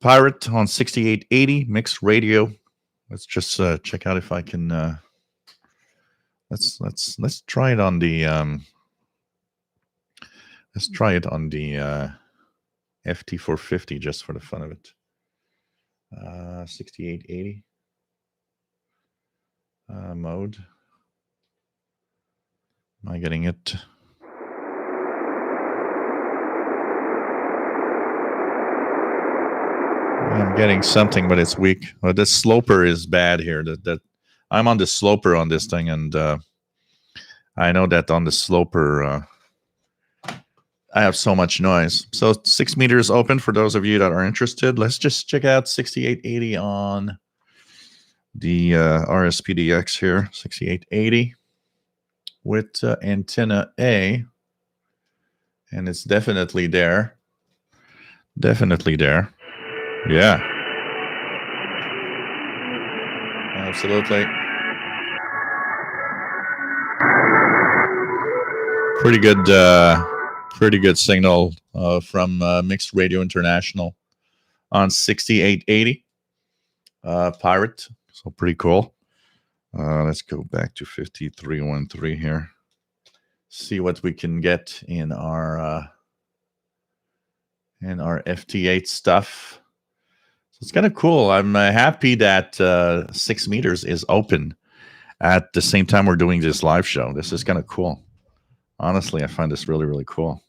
Pirate on 6880 mixed radio. Let's just check out if I can. Let's try it on the. Let's try it on the FT450 just for the fun of it. 6880 mode. Am I getting it? I'm getting something, but it's weak. Well, the sloper is bad here. That I'm on the sloper on this thing, and I know that on the sloper I have so much noise. So 6 meters open for those of you that are interested. Let's just check out 6880 on the RSPDX here. 6880 with antenna A, and it's definitely there. Definitely there. Yeah. Absolutely. Pretty good signal from Mixed Radio International on 6880 Pirate. So pretty cool. Let's go back to 5313 here. See what we can get in our FT8 stuff. So it's kind of cool. I'm happy that 6 meters is open at the same time we're doing this live show. This is kind of cool. Honestly, I find this really, really cool.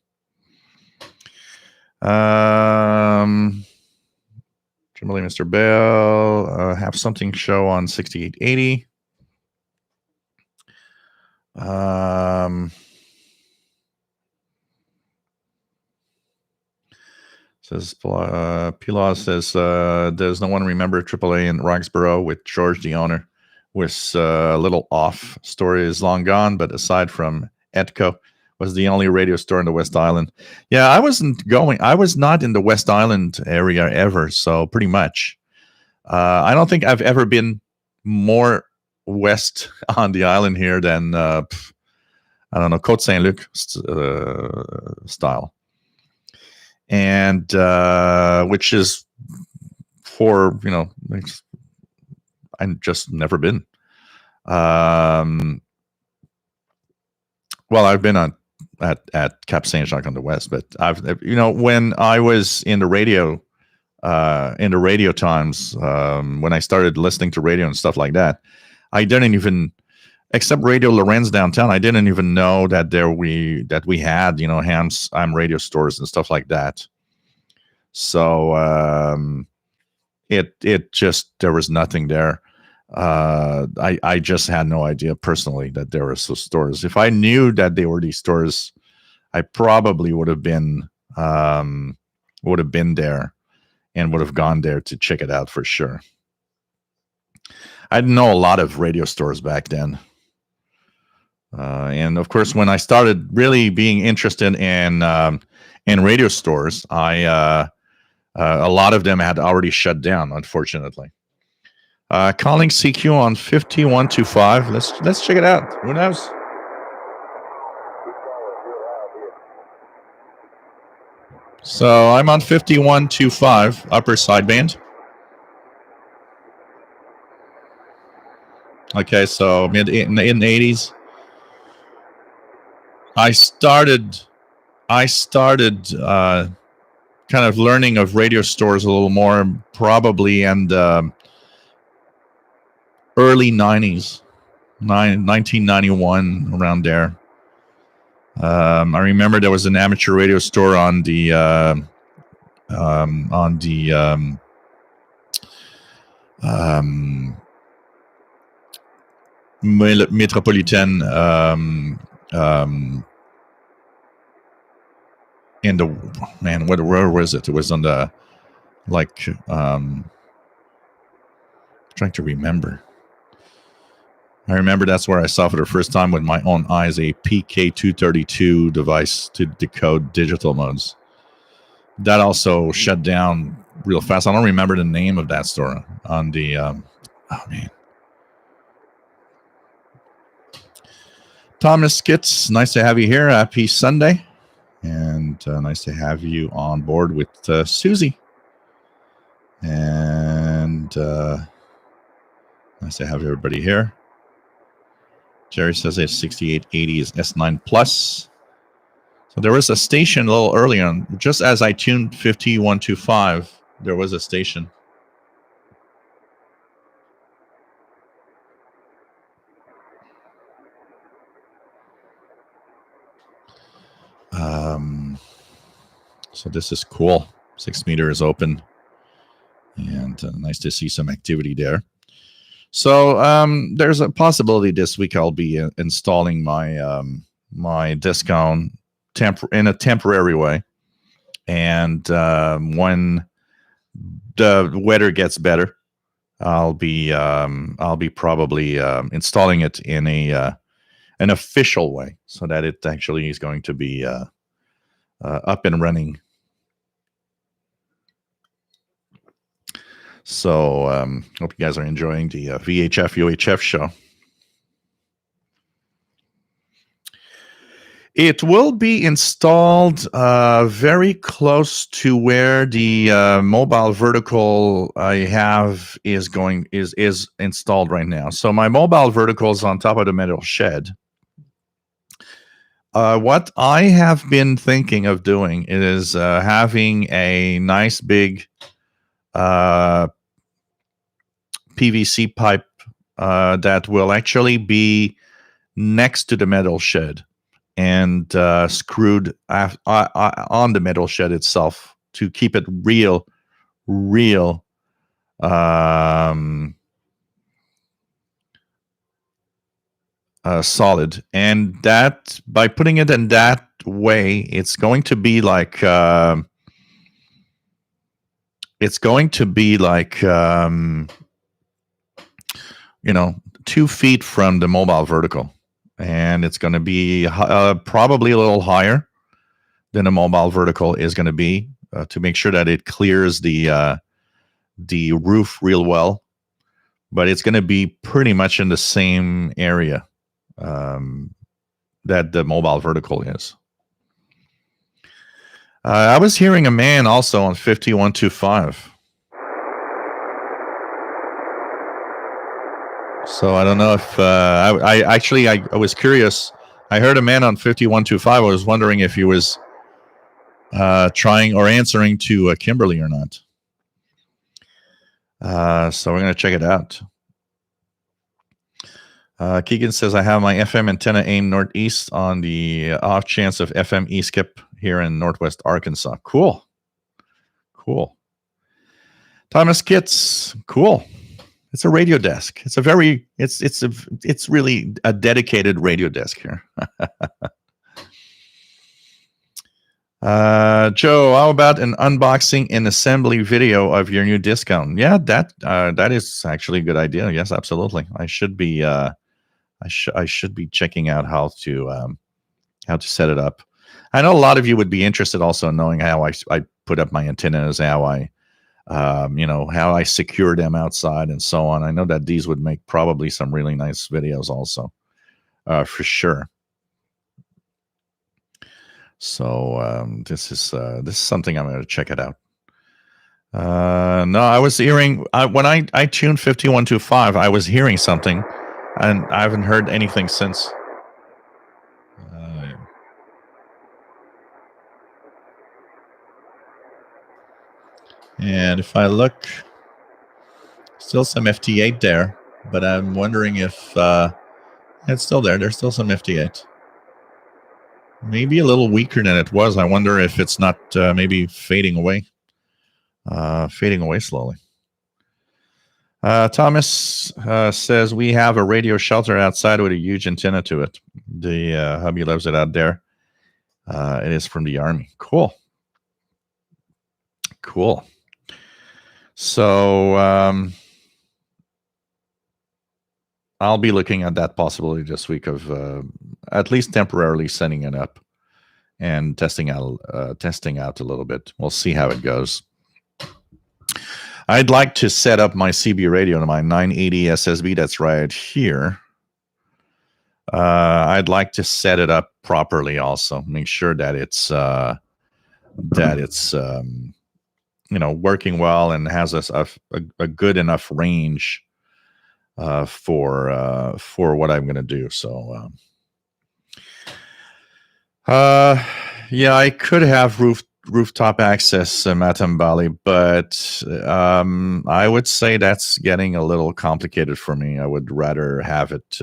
Kimberly, Mr. Bell, have something show on 6880. Says Pilar says does no one remember AAA in Roxborough with George the owner was a little off. Story is long gone, but aside from Etco, was the only radio store in the West Island. Yeah, I was not in the West Island area ever, so pretty much. I don't think I've ever been more west on the island here than I don't know, Côte Saint-Luc style. And which is for, I've just never been. Well, I've been at Cap Saint-Jacques on the west, but when I was in the radio times, when I started listening to radio and stuff like that, I didn't even, except Radio Lorenz downtown, I didn't even know that we had ham radio stores and stuff like that. So it just, there was nothing there. I just had no idea personally that there were stores. If I knew that they were these stores, I probably would have been there and would have gone there to check it out for sure. I didn't know a lot of radio stores back then. And of course, when I started really being interested in radio stores, a lot of them had already shut down, unfortunately. Calling CQ on 5125. Let's check it out. Who knows? So I'm on 5125 upper sideband. Okay, so in the 80s. I started kind of learning of radio stores a little more, probably in the early 90s, 1991, around there. I remember there was an amateur radio store on the Metropolitan in the, man, where was it? It was on the, trying to remember. I remember that's where I saw for the first time with my own eyes a PK232 device to decode digital modes. That also shut down real fast. I don't remember the name of that store on the, oh man. Thomas Skitz, nice to have you here. Happy Sunday. And nice to have you on board with Susie. And nice to have everybody here. Jerry says a 6880 is S9 Plus. So there was a station a little earlier on. Just as I tuned 5125, there was a station. So this is cool. 6 meters open. And nice to see some activity there. So there's a possibility this week I'll be installing my my discount in a temporary way, and when the weather gets better, I'll be probably installing it in an official way, so that it actually is going to be up and running. So hope you guys are enjoying the VHF UHF show. It will be installed very close to where the mobile vertical I have is installed right now. So my mobile vertical is on top of the metal shed. What I have been thinking of doing is having a nice big PVC pipe that will actually be next to the metal shed, and screwed on the metal shed itself to keep it real solid. And that, by putting it in that way, it's going to be like 2 feet from the mobile vertical, and it's going to be probably a little higher than a mobile vertical is going to be, to make sure that it clears the roof real well. But it's going to be pretty much in the same area that the mobile vertical is. I was hearing a man also on 5125. So I don't know if I was curious. I heard a man on 5125. I was wondering if he was trying or answering to Kimberly or not. So we're going to check it out. Keegan says, I have my FM antenna aimed northeast on the off chance of FM E-skip here in northwest Arkansas. Cool. Thomas Kitts, cool. It's a radio desk. It's really a dedicated radio desk here. Joe, how about an unboxing and assembly video of your new discount? Yeah, that is actually a good idea. Yes, absolutely. I should be checking out how to set it up. I know a lot of you would be interested also in knowing how I put up my antennas, how I how I secure them outside and so on. I know that these would make probably some really nice videos also, for sure. So this is something I'm going to check it out. No, I was hearing when I tuned 5125, I was hearing something, and I haven't heard anything since. And if I look, still some FT8 there, but I'm wondering if it's still there. There's still some FT8. Maybe a little weaker than it was. I wonder if it's not maybe fading away slowly. Thomas says, we have a radio shelter outside with a huge antenna to it. The hubby loves it out there. It is from the Army. Cool. So I'll be looking at that possibility this week of at least temporarily setting it up and testing out a little bit. We'll see how it goes. I'd like to set up my CB radio to my 980 SSB that's right here. I'd like to set it up properly also. Make sure that it's working well and has a good enough range for what I'm going to do. So yeah, I could have rooftop access, Matambali, but I would say that's getting a little complicated for me. I would rather have it.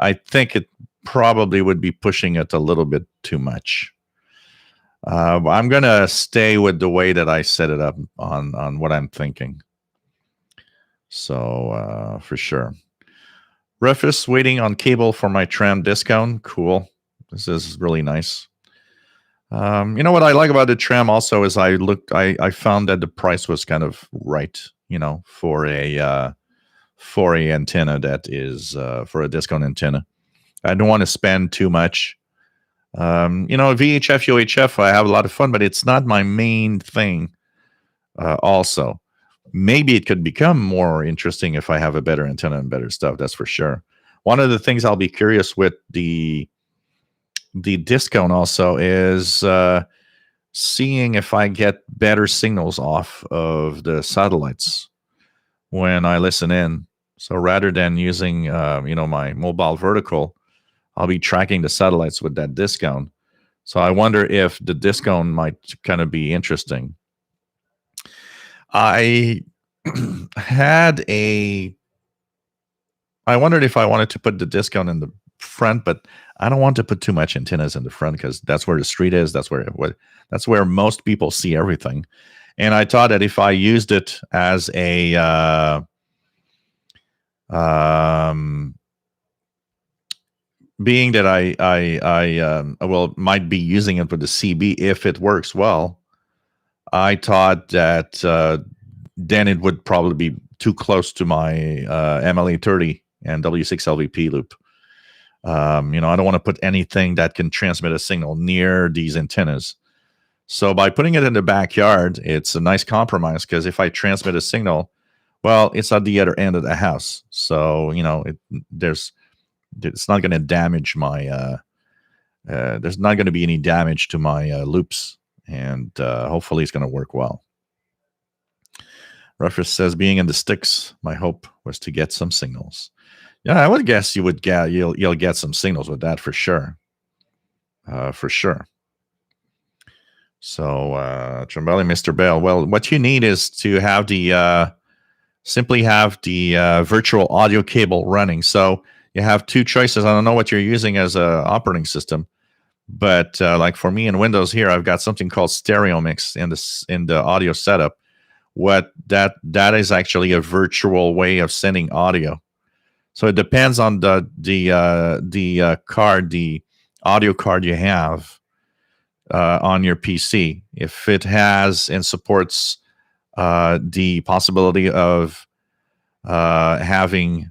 I think it probably would be pushing it a little bit too much. I'm going to stay with the way that I set it up on what I'm thinking. So for sure. Rufus, waiting on cable for my Tram discount. Cool. This is really nice. You know what I like about the Tram also is I found that the price was kind of right, for a antenna that is for a discount antenna. I don't want to spend too much. VHF UHF, I have a lot of fun, but it's not my main thing. Also, maybe it could become more interesting if I have a better antenna and better stuff. That's for sure. One of the things I'll be curious with the discount also is seeing if I get better signals off of the satellites when I listen in. So rather than using my mobile vertical, I'll be tracking the satellites with that discount. So I wonder if the discount might kind of be interesting. I wondered if I wanted to put the discount in the front, but I don't want to put too much antennas in the front because that's where the street is. That's where most people see everything. And I thought that if I used it as a being that I might be using it with the CB if it works well, I thought that then it would probably be too close to my MLA30 and W6LVP loop. I don't want to put anything that can transmit a signal near these antennas. So by putting it in the backyard, it's a nice compromise because if I transmit a signal, well, it's at the other end of the house. So, it's not going to damage my, there's not going to be any damage to my loops. And hopefully it's going to work well. Rufus says, being in the sticks, my hope was to get some signals. Yeah, I would guess you'll get some signals with that for sure. For sure. So, Trembelli, Mr. Bell, well, what you need is to have simply have the virtual audio cable running. So you have two choices. I don't know what you're using as an operating system, but like for me in Windows here, I've got something called Stereo Mix in the audio setup. What that is actually a virtual way of sending audio. So it depends on the audio card you have on your PC. If it has and supports the possibility of having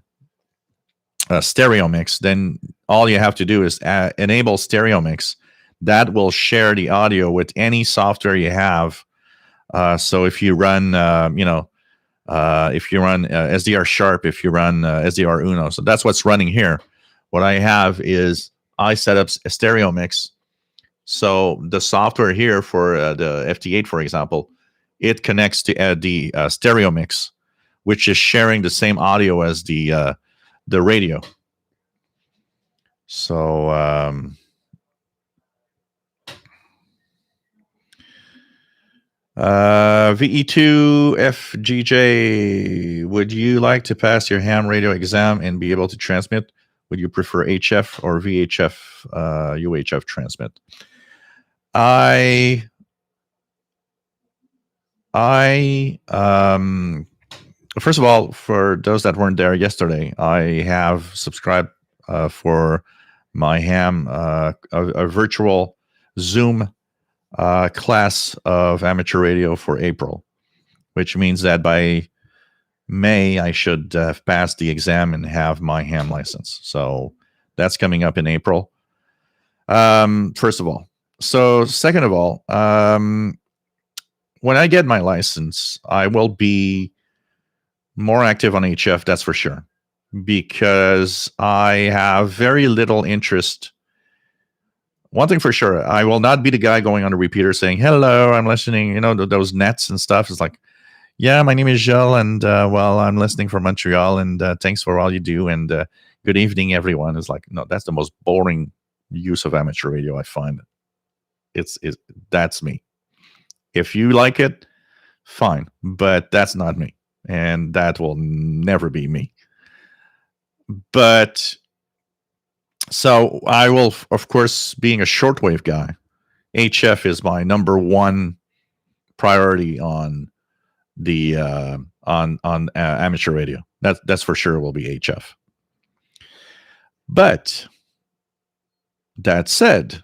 a stereo mix, then all you have to do is enable stereo mix. That will share the audio with any software you have. So if you run, if you run SDR Sharp, if you run SDR Uno, so that's what's running here. What I have is I set up a stereo mix. So the software here for the FT8, for example, it connects to the stereo mix, which is sharing the same audio as the radio. So VE2 FGJ, would you like to pass your ham radio exam and be able to transmit? Would you prefer HF or VHF UHF transmit? First of all, for those that weren't there yesterday, I have subscribed for my ham, a virtual Zoom class of amateur radio for April, which means that by May I should have passed the exam and have my ham license. So that's coming up in April. First of all. So second of all, when I get my license, I will be more active on HF, that's for sure, because I have very little interest. One thing for sure, I will not be the guy going on the repeater saying, hello, I'm listening, those nets and stuff. It's like, yeah, my name is Gilles, and well, I'm listening from Montreal, and thanks for all you do, and good evening, everyone. It's like, no, that's the most boring use of amateur radio I find. That's me. If you like it, fine, but that's not me, and that will never be me. But so I will, of course, being a shortwave guy, HF is my number one priority on the on amateur radio. That's for sure will be HF. But that said,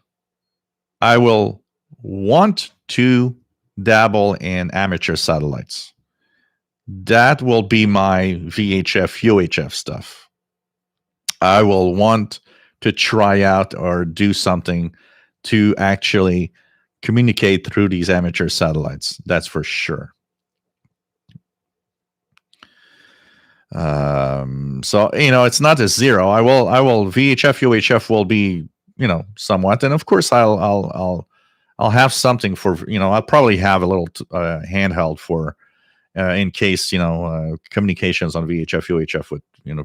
I will want to dabble in amateur satellites. That will be my VHF UHF stuff. I will want to try out or do something to actually communicate through these amateur satellites. That's for sure. So it's not a zero. I will VHF UHF will be somewhat, and of course I'll have something for I'll probably have a little handheld for in case communications on VHF UHF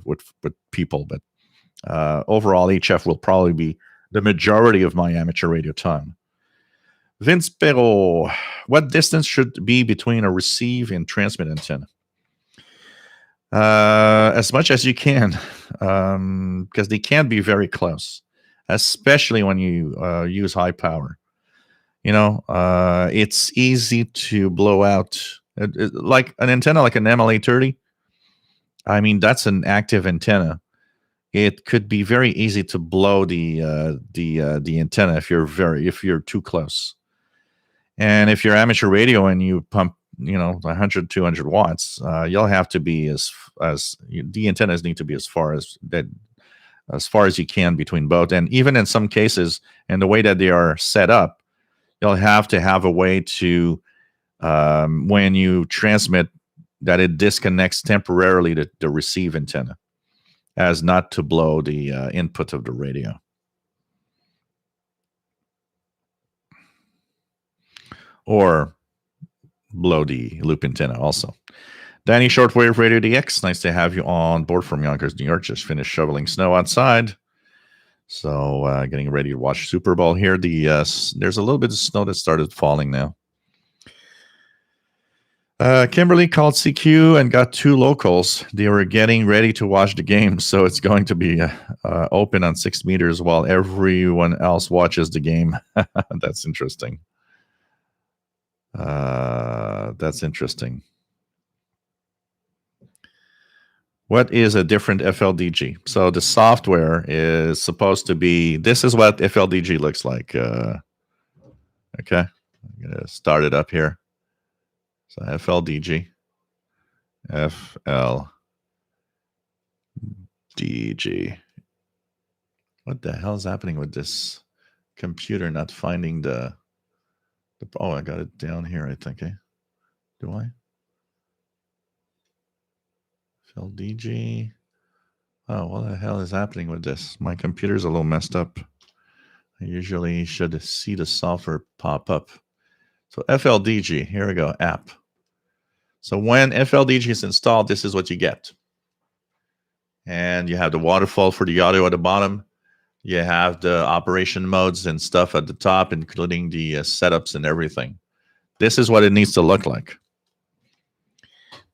with people, but overall HF will probably be the majority of my amateur radio time. Vince Perrault, what distance should be between a receive and transmit antenna? as much as you can, because they can be very close, especially when you use high power. It's easy to blow out, like an antenna, like an MLA30. I mean, that's an active antenna. It could be very easy to blow the antenna if you're too close. And if you're amateur radio and you pump 100, 200 watts, you'll have to be the antennas need to be as far as you can between both. And even in some cases, and the way that they are set up, you'll have to have a way to, when you transmit, that it disconnects temporarily the receive antenna, as not to blow the input of the radio. Or blow the loop antenna also. Danny, Shortwave Radio DX, nice to have you on board from Yonkers, New York. Just finished shoveling snow outside. So getting ready to watch Super Bowl here. There's a little bit of snow that started falling now. Kimberly called CQ and got 2 locals. They were getting ready to watch the game, so it's going to be open on 6 meters while everyone else watches the game. That's interesting. That's interesting. What is a different FLDG? So the software is supposed to be, this is what FLDG looks like. Okay, I'm going to start it up here. So FLDG. FLDG. What the hell is happening with this computer not finding the oh, I got it down here, I think. Do I? FLDG. Oh, what the hell is happening with this? My computer's a little messed up. I usually should see the software pop up. So FLDG, here we go, app. So when FLDG is installed, this is what you get. And you have the waterfall for the audio at the bottom. You have the operation modes and stuff at the top, including the setups and everything. This is what it needs to look like.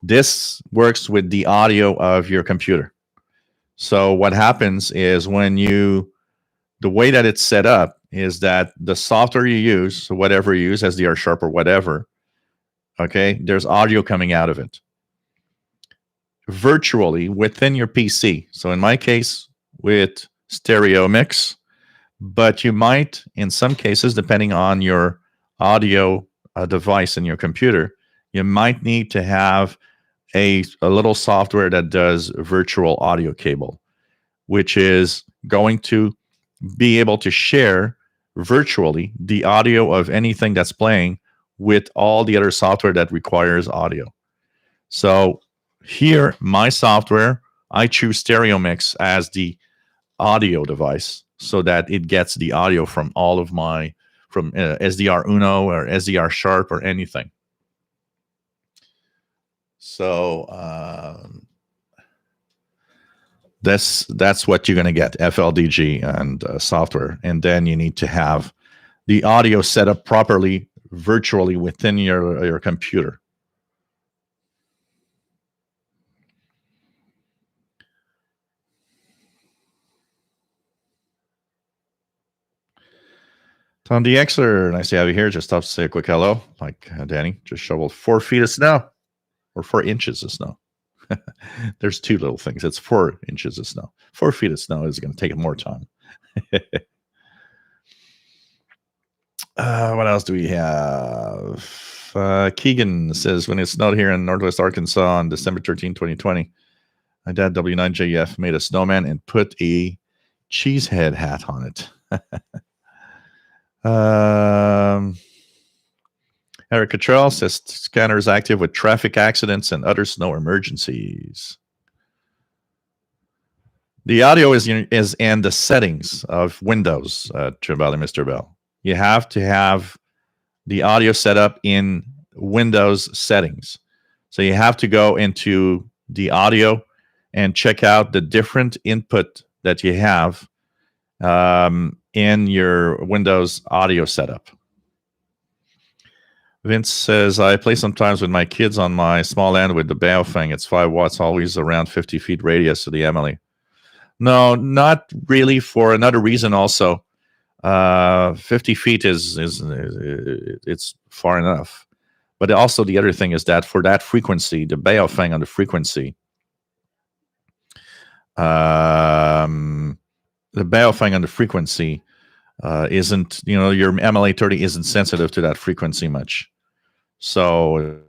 This works with the audio of your computer. So what happens is the way that it's set up is that the software you use, so whatever you use, SDR Sharp or whatever, okay, there's audio coming out of it virtually within your PC. So in my case, with stereo mix, but you might, in some cases, depending on your audio device in your computer, you might need to have a little software that does virtual audio cable, which is going to be able to share virtually the audio of anything that's playing with all the other software that requires audio. So here, my software, I choose Stereo Mix as the audio device so that it gets the audio from all of from SDR Uno or SDR Sharp or anything. So that's what you're going to get, FLDG and software. And then you need to have the audio set up properly virtually within your computer. Tom DXer, nice to have you here. Just stopped to say a quick hello. Like Danny, just shoveled 4 feet of snow, or 4 inches of snow. There's 2 little things. It's 4 inches of snow. 4 feet of snow is going to take more time. What else do we have? Keegan says, when it snowed here in Northwest Arkansas on December 13, 2020, my dad, W9JF, made a snowman and put a cheesehead hat on it. Eric Cottrell says scanner is active with traffic accidents and other snow emergencies. The audio is in the settings of Windows, Mr. Bell. You have to have the audio set up in Windows settings. So you have to go into the audio and check out the different input that you have in your Windows audio setup. Vince says, I play sometimes with my kids on my small end with the Baofeng. It's 5 watts, always around 50 feet radius to the Emily. No, not really, for another reason also. 50 feet is it's far enough. But also the other thing is that for that frequency, the Baofeng on the frequency, the Baofeng on the frequency isn't, your MLA30 isn't sensitive to that frequency much. So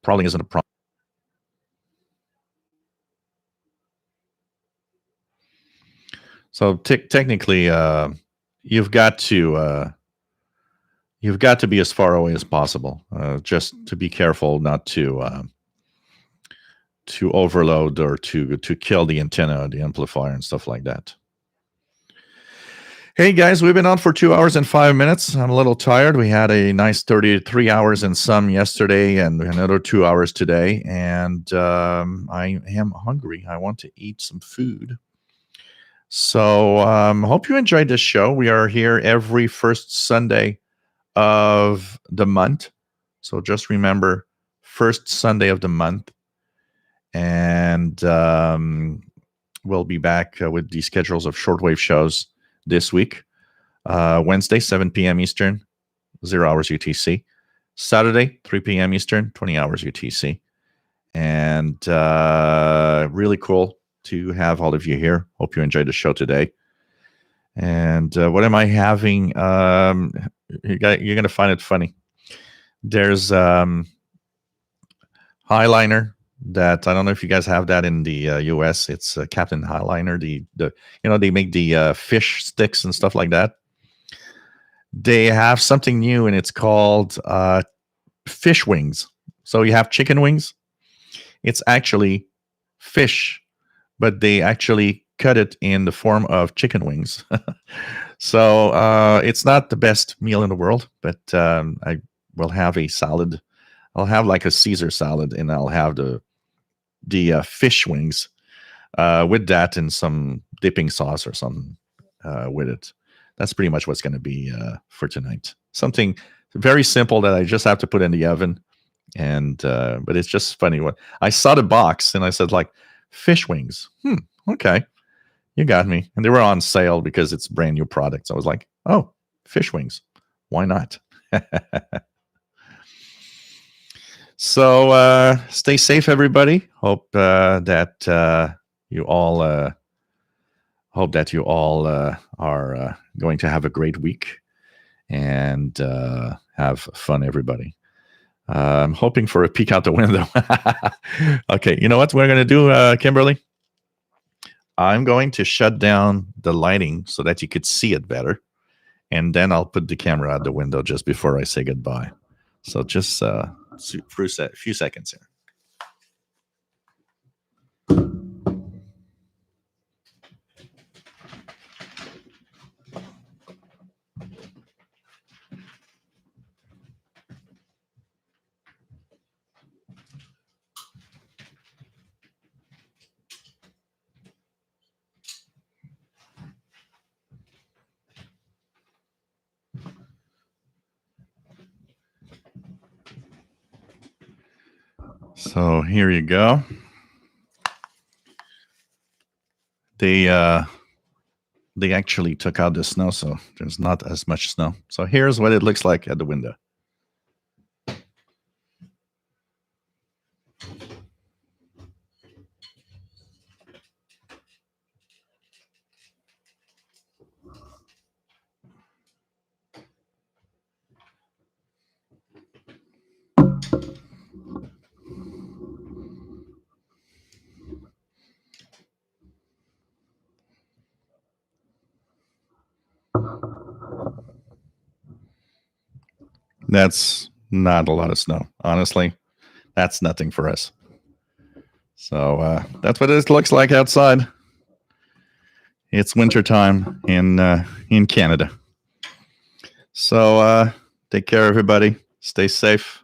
probably isn't a problem. So technically, you've got to be as far away as possible, just to be careful not to overload or to kill the antenna, the amplifier, and stuff like that. Hey guys, we've been on for 2 hours and 5 minutes. I'm a little tired. We had a nice 33 hours and some yesterday, and another 2 hours today. And I am hungry. I want to eat some food. So hope you enjoyed this show. We are here every first Sunday of the month. So just remember, first Sunday of the month. And we'll be back with the schedules of shortwave shows this week. Wednesday, 7 p.m. Eastern, 0 hours UTC. Saturday, 3 p.m. Eastern, 20 hours UTC. And really cool to have all of you here. Hope you enjoyed the show today. And what am I having? You're going to find it funny. There's Highliner that, I don't know if you guys have that in the US. It's Captain Highliner. They make the fish sticks and stuff like that. They have something new, and it's called fish wings. So you have chicken wings. It's actually fish, but they actually cut it in the form of chicken wings. So it's not the best meal in the world, but I will have a salad. I'll have like a Caesar salad, and I'll have the fish wings with that and some dipping sauce or something with it. That's pretty much what's going to be for tonight. Something very simple that I just have to put in the oven. And but it's just funny. What I saw the box and I said, like, fish wings. Okay, you got me. And they were on sale because it's brand new products. I was like, oh, fish wings. Why not? So stay safe, everybody. Hope that you all are going to have a great week and have fun, everybody. I'm hoping for a peek out the window. Okay, you know what we're going to do, Kimberly? I'm going to shut down the lighting so that you could see it better. And then I'll put the camera out the window just before I say goodbye. So just for a few seconds here. So here you go. They actually took out the snow, so there's not as much snow. So here's what it looks like at the window. That's not a lot of snow. Honestly, that's nothing for us. So that's what it looks like outside. It's wintertime in Canada. So take care, everybody. Stay safe.